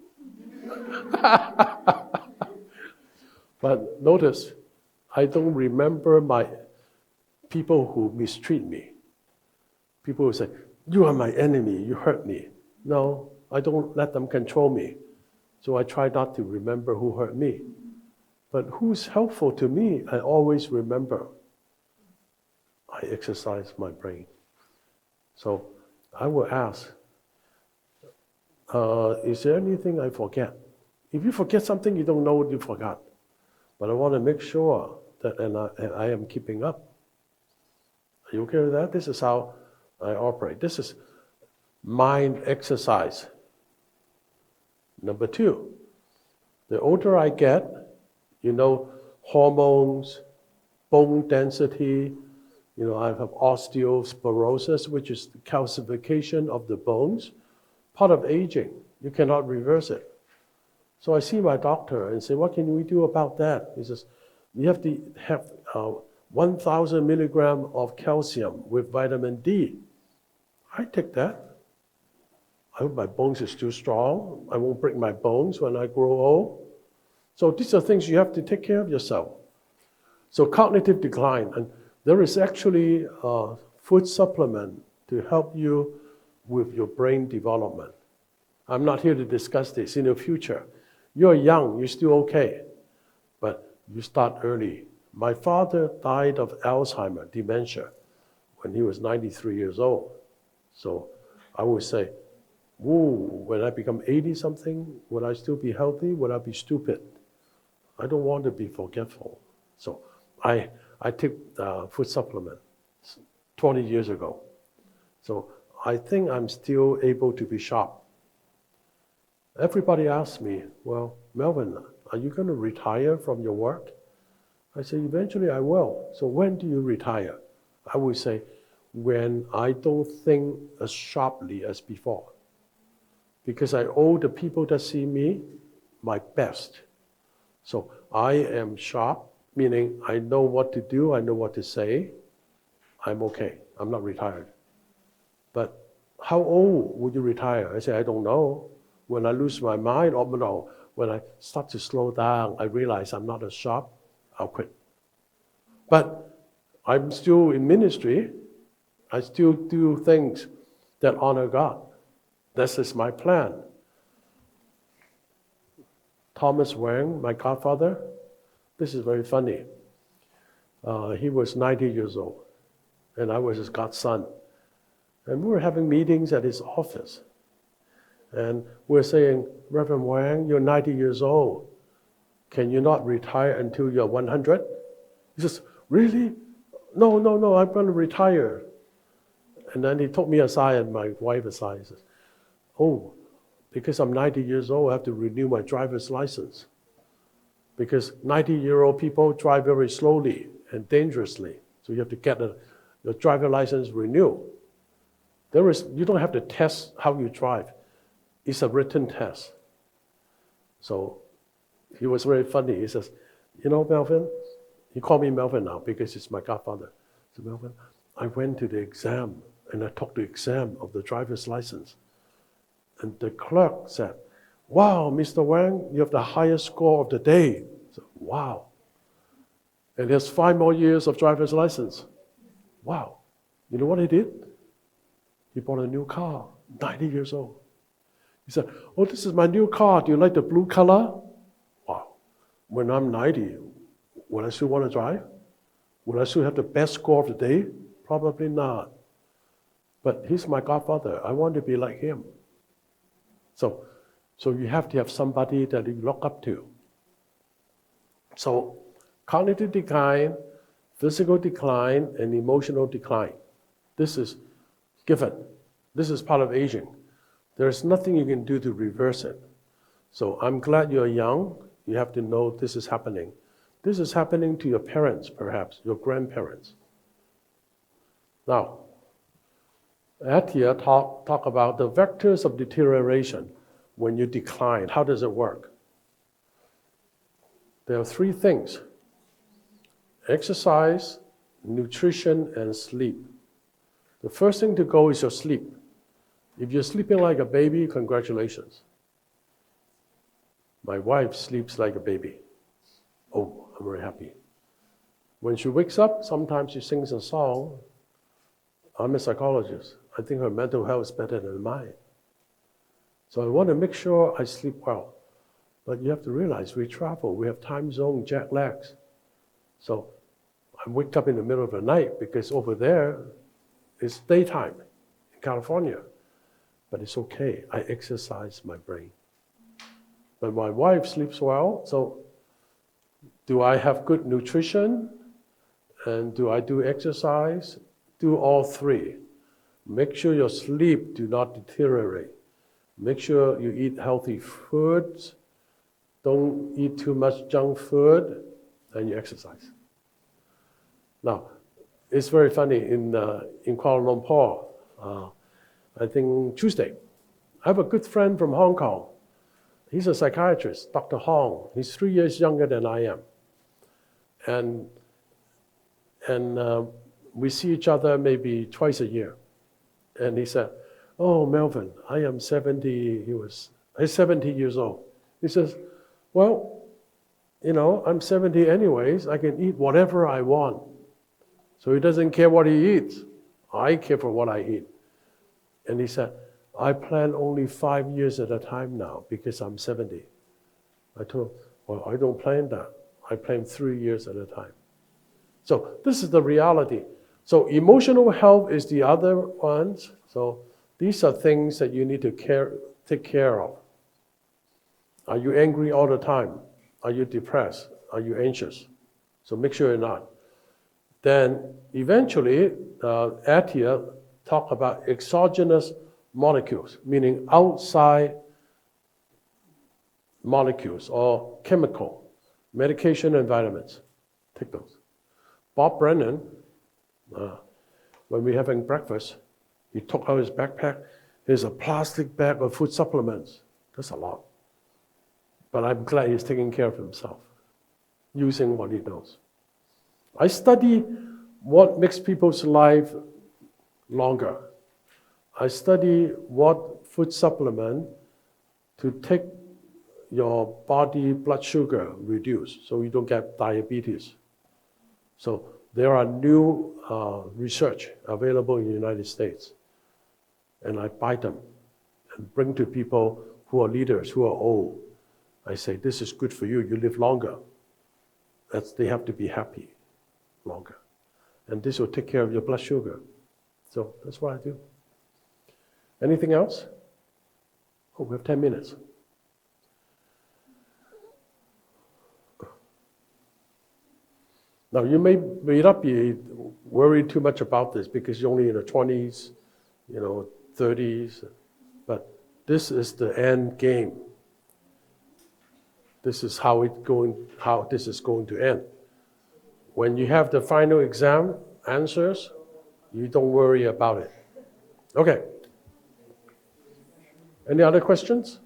But notice, I don't remember my people who mistreat me. People who say, you are my enemy, you hurt me. No, I don't let them control me. So I try not to remember who hurt me. But who's helpful to me, I always remember. I exercise my brain. So I will ask, is there anything I forget? If you forget something, you don't know what you forgot. But I want to make sure that I am keeping up. Are you okay with that? This is how I operate. This is mind exercise. Number two, the older I get, hormones, bone density, I have osteoporosis, which is the calcification of the bones, part of aging. You cannot reverse it. So I see my doctor and say, what can we do about that? He says, you have to have 1,000 milligram of calcium with vitamin D. I take that. I hope my bones are still strong. I won't break my bones when I grow old. So these are things you have to take care of yourself. So cognitive decline, and there is actually a food supplement to help you with your brain development. I'm not here to discuss this in the future. You're young, you're still okay, but you start early. My father died of Alzheimer's, dementia, when he was 93 years old. So I would say, when I become 80-something, will I still be healthy? Will I be stupid? I don't want to be forgetful. So I took food supplement 20 years ago. So I think I'm still able to be sharp. Everybody asks me, well, Melvin, are you going to retire from your work? I say, eventually I will. So when do you retire? I would say, when I don't think as sharply as before. Because I owe the people that see me my best. So I am sharp, meaning I know what to do, I know what to say. I'm okay. I'm not retired. But how old would you retire? I say, I don't know. When I lose my mind, or no, when I start to slow down, I realize I'm not as sharp, I'll quit. But I'm still in ministry. I still do things that honor God. This is my plan. Thomas Wong, my godfather, this is very funny. He was 90 years old, and I was his godson. And we were having meetings at his office. And we're saying, Reverend Wang, you're 90 years old. Can you not retire until you're 100? He says, really? No, I'm going to retire. And then he took me aside and my wife aside. He says, oh, because I'm 90 years old, I have to renew my driver's license. Because 90-year-old people drive very slowly and dangerously. So you have to get your driver's license renewed. You don't have to test how you drive. It's a written test. So he was very funny. He says, Melvin, he called me Melvin now because he's my godfather. So Melvin, I went to the exam and I took the exam of the driver's license. And the clerk said, wow, Mr. Wang, you have the highest score of the day. So, wow. And he has 5 more years of driver's license. Wow. You know what he did? He bought a new car, 90 years old. He said, oh, this is my new car. Do you like the blue color? Wow. When I'm 90, will I still want to drive? Will I still have the best score of the day? Probably not. But he's my godfather. I want to be like him. So you have to have somebody that you look up to. So cognitive decline, physical decline, and emotional decline. This is given. This is part of aging. There's nothing you can do to reverse it. So I'm glad you're young. You have to know this is happening. This is happening to your parents, perhaps, your grandparents. Now, Atia talk about the vectors of deterioration when you decline. How does it work? There are 3 things: exercise, nutrition, and sleep. The first thing to go is your sleep. If you're sleeping like a baby, congratulations. My wife sleeps like a baby. Oh, I'm very happy. When she wakes up, sometimes she sings a song. I'm a psychologist. I think her mental health is better than mine. So I want to make sure I sleep well. But you have to realize we travel, we have time zone jet lags. So I wake up in the middle of the night because over there it's daytime in California. But it's okay, I exercise my brain. But my wife sleeps well, so do I have good nutrition? And do I do exercise? Do all 3. Make sure your sleep do not deteriorate. Make sure you eat healthy foods. Don't eat too much junk food, and you exercise. Now, it's very funny in Kuala Lumpur. I think Tuesday, I have a good friend from Hong Kong. He's a psychiatrist, Dr. Hong. He's 3 years younger than I am, and we see each other maybe twice a year. And he said, "Oh, Melvin, I am 70." He's 70 years old. He says, "Well, I'm 70 anyways. I can eat whatever I want." So he doesn't care what he eats. I care for what I eat. And he said, "I plan only 5 years at a time now because I'm 70. I told him, "Well, I don't plan that. I plan 3 years at a time." So this is the reality. So emotional health is the other ones. So these are things that you need to take care of. Are you angry all the time? Are you depressed? Are you anxious? So make sure you're not. Then eventually, Atia talk about exogenous molecules, meaning outside molecules or chemical, medication and vitamins. Take those. Bob Brennan, when we're having breakfast, he took out his backpack. There's a plastic bag of food supplements. That's a lot. But I'm glad he's taking care of himself, using what he knows. I study what makes people's life longer. I study what food supplement to take your body blood sugar reduce so you don't get diabetes. So there are new research available in the United States. And I buy them and bring to people who are leaders, who are old. I say, this is good for you, you live longer. They have to be happy longer. And this will take care of your blood sugar. So that's what I do. Anything else? Oh, we have 10 minutes. Now, you may not be worried too much about this because you're only in the 20s, 30s, but this is the end game. This is how this is going to end. When you have the final exam answers, you don't worry about it. Okay. Any other questions?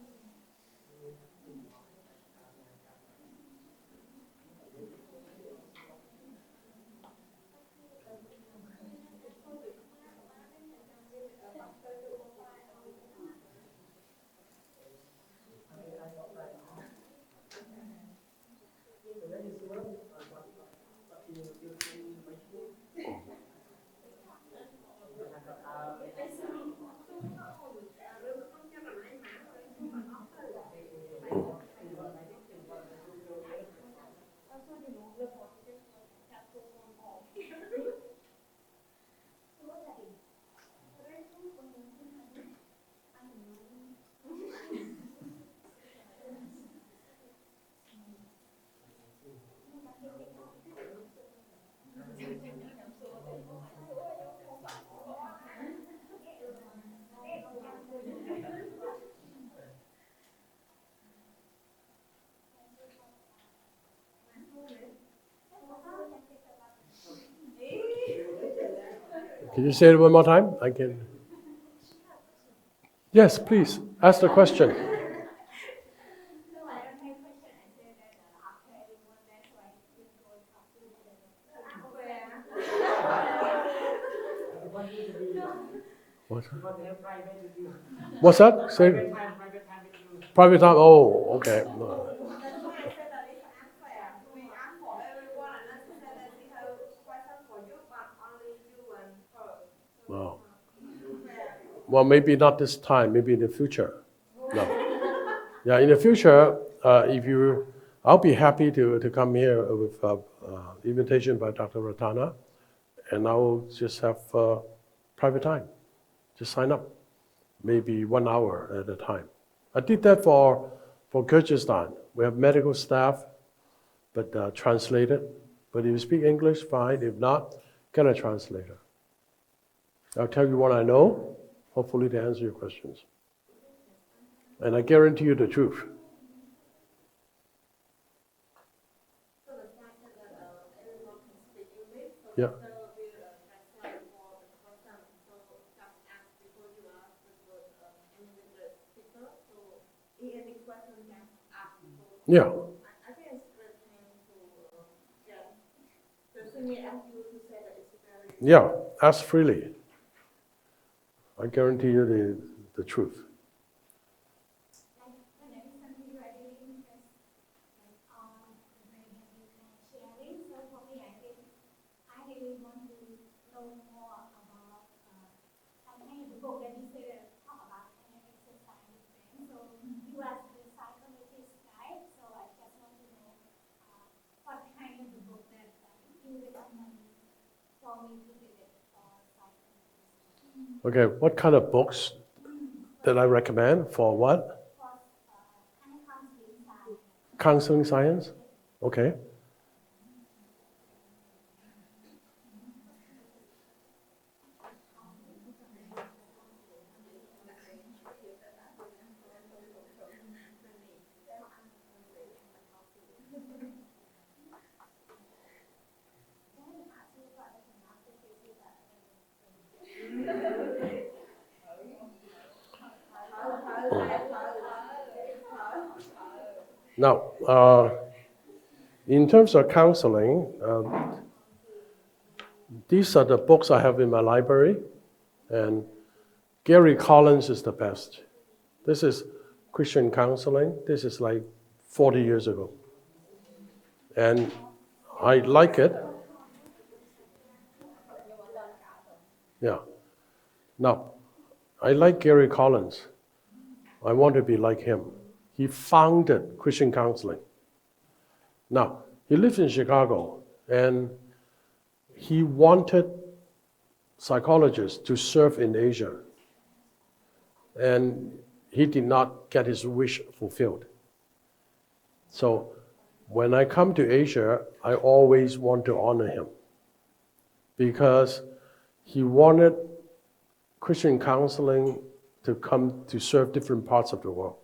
Can you say it one more time? I can. Yes, please. Ask the question. What's that? Want to have private with you. What's that? Say Private time with you. private time. Oh, okay. That's why I said that it's unfair. We ask for everyone, and then she said that she has a question for you, but only you and her. So Wow. it's not fair. Well, maybe not this time. Maybe in the future. No. Yeah, in the future, I'll be happy to come here with invitation by Dr. Ratana, and I'll just have private time. Just sign up, maybe 1 hour at a time. I did that for Kyrgyzstan. We have medical staff, but translated. But if you speak English, fine. If not, get a translator. I'll tell you what I know. Hopefully, to answer your questions. And I guarantee you the truth. So the fact that everyone can speak English, so Yeah. there will be a translate for the person. So just ask before you ask the English speaker. So any question you can ask. Yeah. I think it's great thing to yeah. The thing we ask you to say that it's very. Yeah, ask freely. I guarantee you the truth. Like when recently you are really interested like on the way that you can sharing. So for me, I really want to know more about kind of the book that you say that talk about kind of exercise and things. So you as the psychologist, right? So I just want to know what kind of the book that you recommend for me to read it for psychologists. Okay, what kind of books that I recommend for what? For kind of counseling science. Counseling science? Okay. Now, in terms of counseling, these are the books I have in my library, and Gary Collins is the best. This is Christian counseling. This is like 40 years ago. And I like it. Yeah. Now, I like Gary Collins. I want to be like him. He founded Christian counseling. Now, he lives in Chicago, and he wanted psychologists to serve in Asia. And he did not get his wish fulfilled. So when I come to Asia, I always want to honor him because he wanted Christian counseling to come to serve different parts of the world.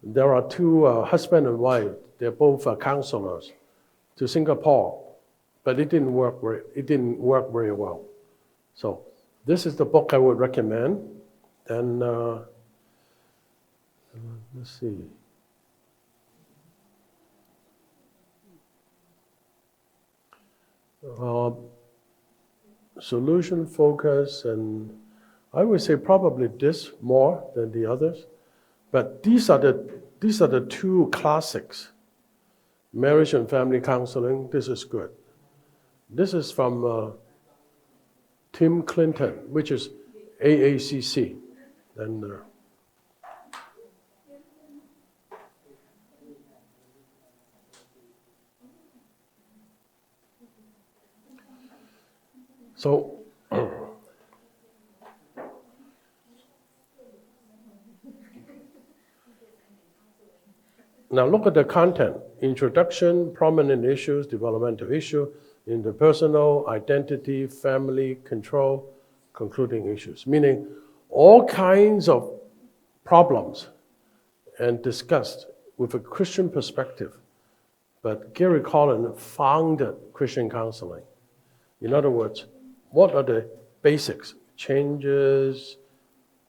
There are two husband and wife, they're both counselors, to Singapore, but it didn't work very well. So this is the book I would recommend. Then let's see. Solution focus, and I would say probably this more than the others. But these are the two classics. Marriage and family counseling, this is good. This is from Tim Clinton, which is AACC. And so now look at the content. Introduction, prominent issues, developmental issue, interpersonal, identity, family, control, concluding issues. Meaning all kinds of problems and discussed with a Christian perspective. But Gary Collins founded Christian counseling. In other words, what are the basics? Changes,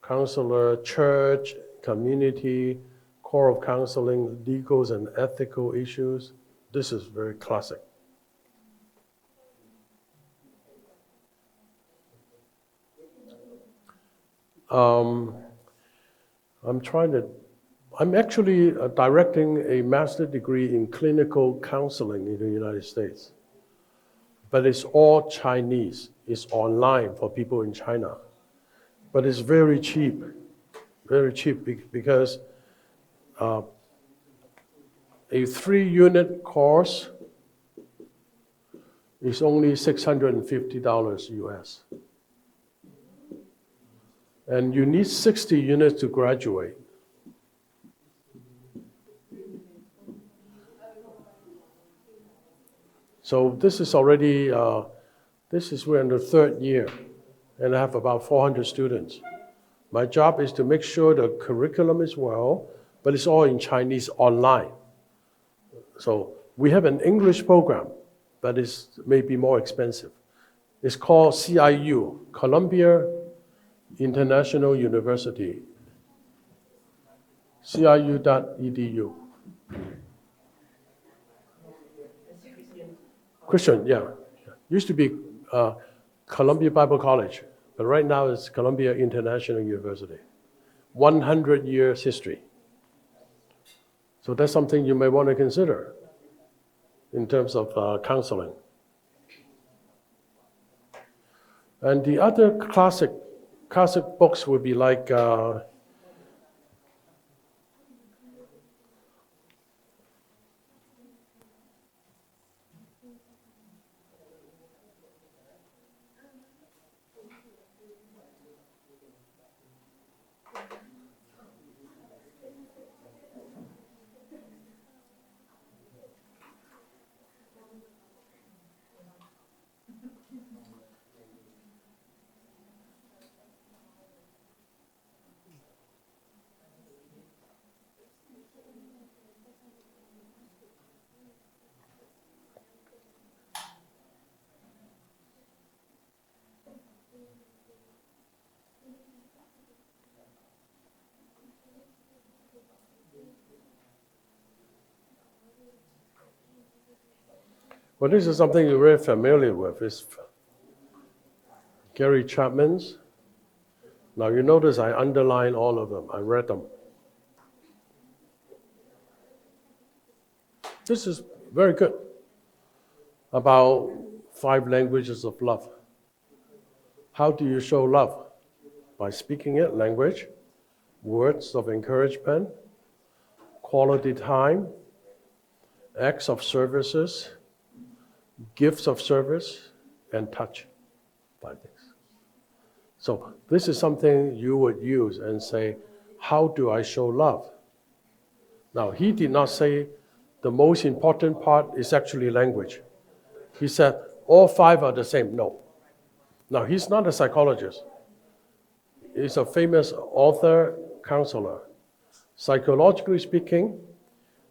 counselor, church, community, core of counseling, legal and ethical issues. This is very classic. I'm actually directing a master's degree in clinical counseling in the United States. But it's all Chinese. It's online for people in China. But it's very cheap because a 3-unit course is only $650 US. And you need 60 units to graduate. So this is already, we're in the 3rd year, and I have about 400 students. My job is to make sure the curriculum is well, but it's all in Chinese online. So we have an English program, but it's maybe more expensive. It's called CIU, Columbia International University, ciu.edu. Christian, yeah. Used to be Columbia Bible College, but right now it's Columbia International University. 100 years history. So that's something you may want to consider in terms of counseling. And the other classic books would be like well, this is something you're very familiar with. It's Gary Chapman's. Now you notice I underline all of them. I read them. This is very good about 5 languages of love. How do you show love? By speaking it, language, words of encouragement, quality time, acts of services, gifts of service, and touch. 5 things. So this is something you would use and say, how do I show love? Now, he did not say the most important part is actually language. He said all 5 are the same. No. Now, he's not a psychologist. He's a famous author, counselor. Psychologically speaking,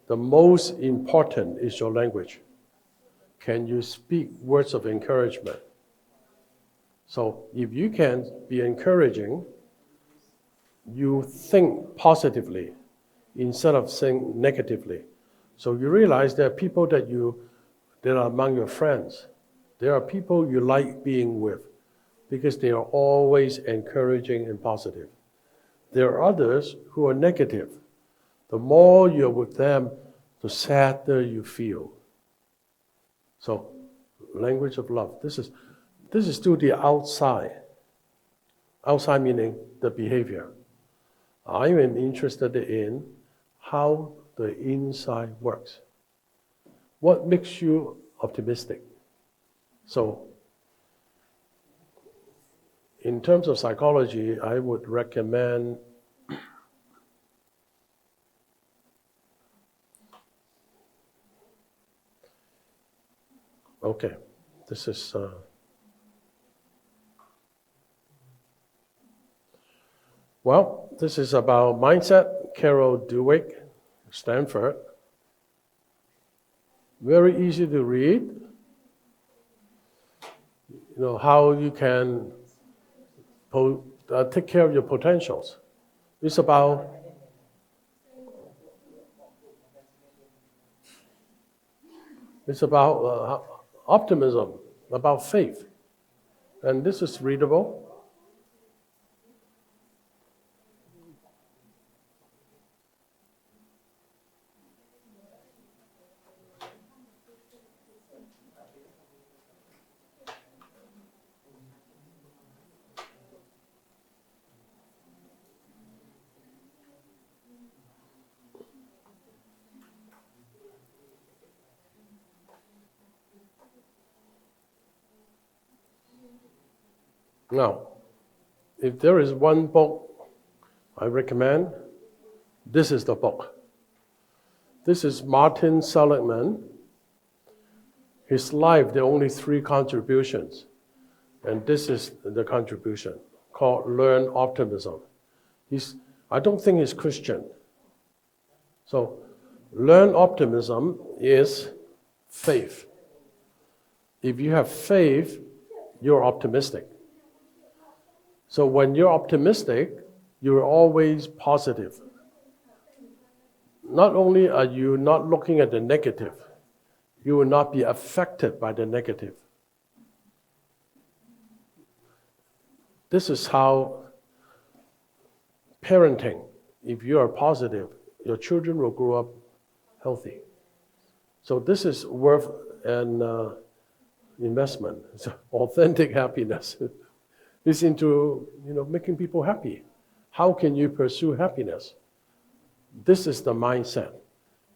the most important is your language. Can you speak words of encouragement? So if you can be encouraging, you think positively instead of saying negatively. So you realize there are people that are among your friends. There are people you like being with because they are always encouraging and positive. There are others who are negative. The more you're with them, the sadder you feel. So, language of love. This is to the outside. Outside meaning the behavior. I am interested in how the inside works. What makes you optimistic? So, in terms of psychology, I would recommend okay, this is this is about mindset, Carol Dweck, Stanford. Very easy to read. You know, how you can take care of your potentials. It's about optimism, about faith. And this is readable. Now, if there is one book I recommend, this is the book. This is Martin Seligman. His life, there are only 3 contributions. And this is the contribution called Learn Optimism. I don't think he's Christian. So, learn optimism is faith. If you have faith, you're optimistic. So when you're optimistic, you're always positive. Not only are you not looking at the negative, you will not be affected by the negative. This is how parenting, if you are positive, your children will grow up healthy. So this is worth an investment. It's authentic happiness. It's into making people happy. How can you pursue happiness? This is the mindset.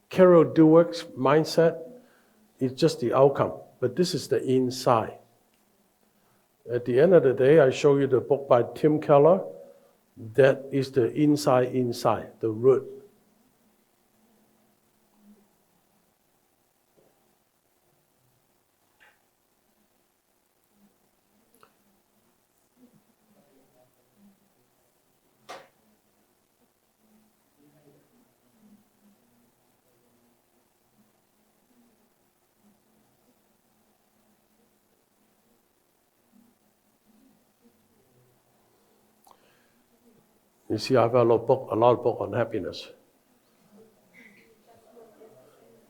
Carol Dweck's mindset is just the outcome, but this is the inside. At the end of the day, I show you the book by Tim Keller. That is the inside, the root. You see, I have a lot of book on happiness.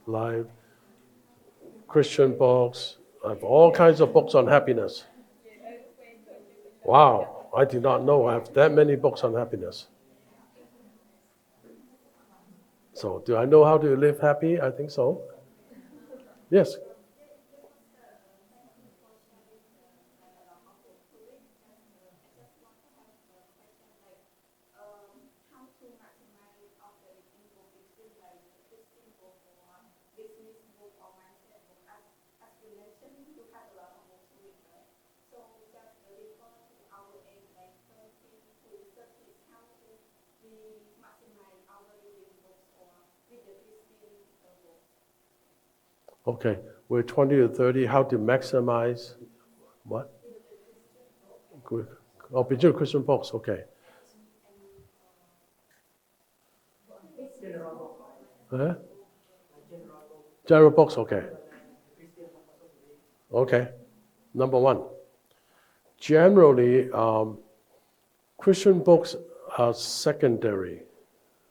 Like Christian books. I have all kinds of books on happiness. Wow, I did not know I have that many books on happiness. So, do I know how to live happy? I think so. Yes. Okay, we're 20 to 30. How to maximize what? Good. Oh, between Christian books. Okay. Uh-huh. General books. Okay. Okay. Number one. Generally, Christian books are secondary.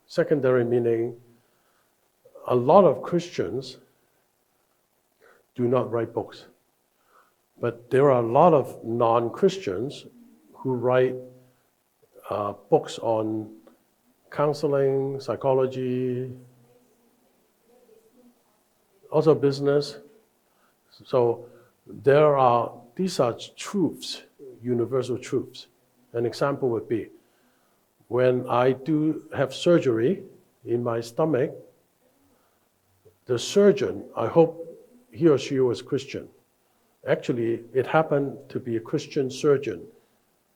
Secondary meaning a lot of Christians do not write books. But there are a lot of non-Christians who write books on counseling, psychology, also business. So these are truths, universal truths. An example would be, when I do have surgery in my stomach, the surgeon, I hope he or she was Christian. Actually, it happened to be a Christian surgeon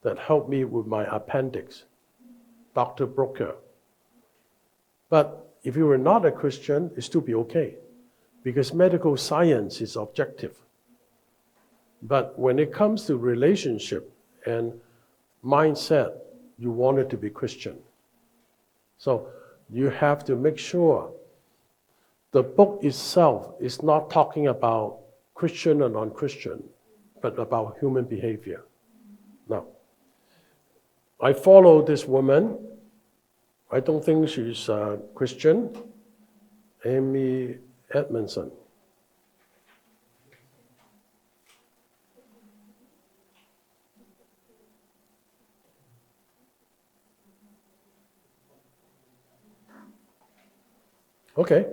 that helped me with my appendix, Dr. Brooker. But if you were not a Christian, it'd still be okay, because medical science is objective. But when it comes to relationship and mindset, you want it to be Christian. So you have to make sure the book itself is not talking about Christian or non-Christian, but about human behavior. Now, I follow this woman. I don't think she's a Christian. Amy Edmondson. Okay,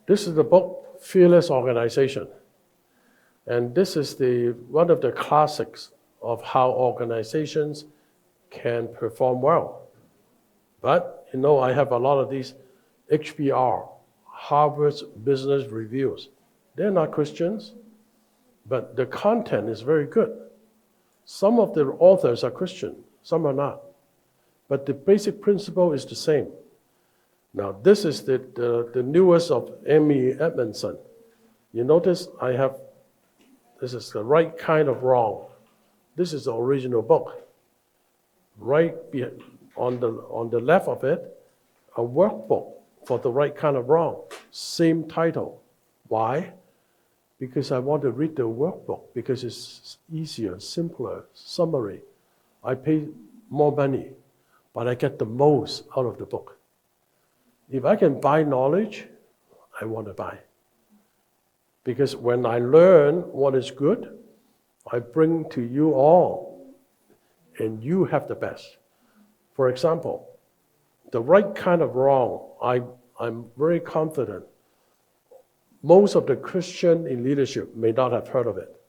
this is the book, Fearless Organization. And this is one of the classics of how organizations can perform well. But, I have a lot of these HBR, Harvard's Business Reviews. They're not Christians, but the content is very good. Some of the authors are Christian, some are not. But the basic principle is the same. Now, this is the newest of Amy Edmondson. You notice this is the right kind of wrong. This is the original book. Right on the left of it, a workbook for the right kind of wrong. Same title. Why? Because I want to read the workbook because it's easier, simpler, summary. I pay more money, but I get the most out of the book. If I can buy knowledge, I want to buy. Because when I learn what is good, I bring to you all, and you have the best. For example, the right kind of wrong, I'm very confident most of the Christian in leadership may not have heard of it.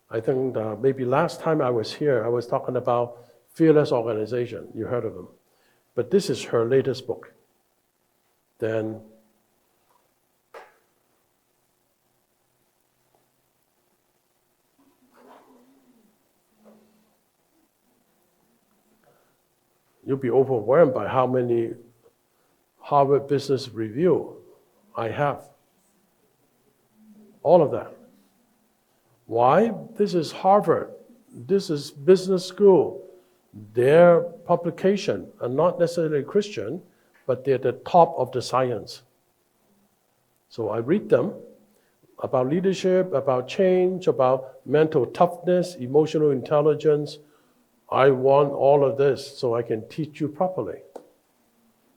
I think maybe last time I was here, I was talking about Fearless Organization. You heard of them. But this is her latest book. Then you'll be overwhelmed by how many Harvard Business Review I have. All of that. Why? This is Harvard. This is business school. Their publication are not necessarily Christian, but they're the top of the science. So I read them about leadership, about change, about mental toughness, emotional intelligence. I want all of this so I can teach you properly.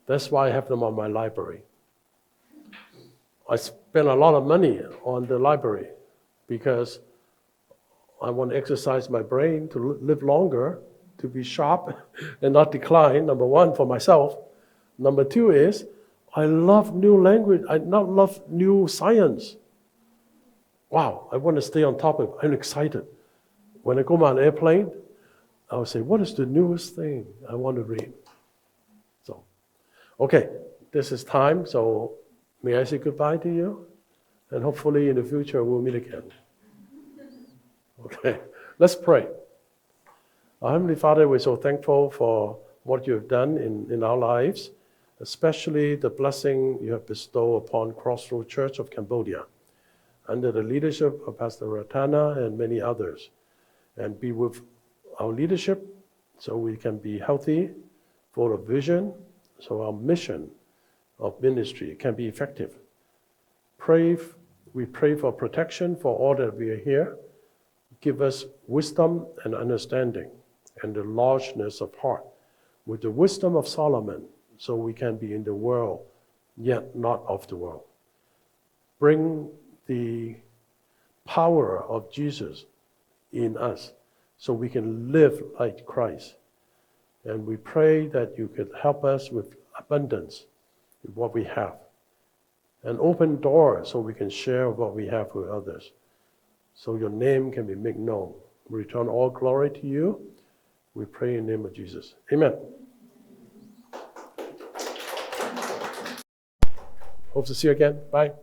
That's why I have them on my library. I spend a lot of money on the library because I want to exercise my brain to live longer, to be sharp and not decline, number one, for myself. Number two is, I love new language. I now love new science. Wow, I want to stay on top of it. I'm excited. When I go on an airplane, I will say, what is the newest thing I want to read? So, okay, this is time, so may I say goodbye to you? And hopefully in the future we'll meet again. Okay, let's pray. Our Heavenly Father, we're so thankful for what you have done in our lives, especially the blessing you have bestowed upon Crossroad Church of Cambodia, under the leadership of Pastor Ratana and many others. And be with our leadership so we can be healthy, full of vision, so our mission of ministry can be effective. We pray for protection for all that we are here. Give us wisdom and understanding and the largeness of heart with the wisdom of Solomon so we can be in the world, yet not of the world. Bring the power of Jesus in us so we can live like Christ. And we pray that you could help us with abundance, with what we have, and open doors so we can share what we have with others, so your name can be made known. We return all glory to you. We pray in the name of Jesus. Amen. Hope to see you again. Bye.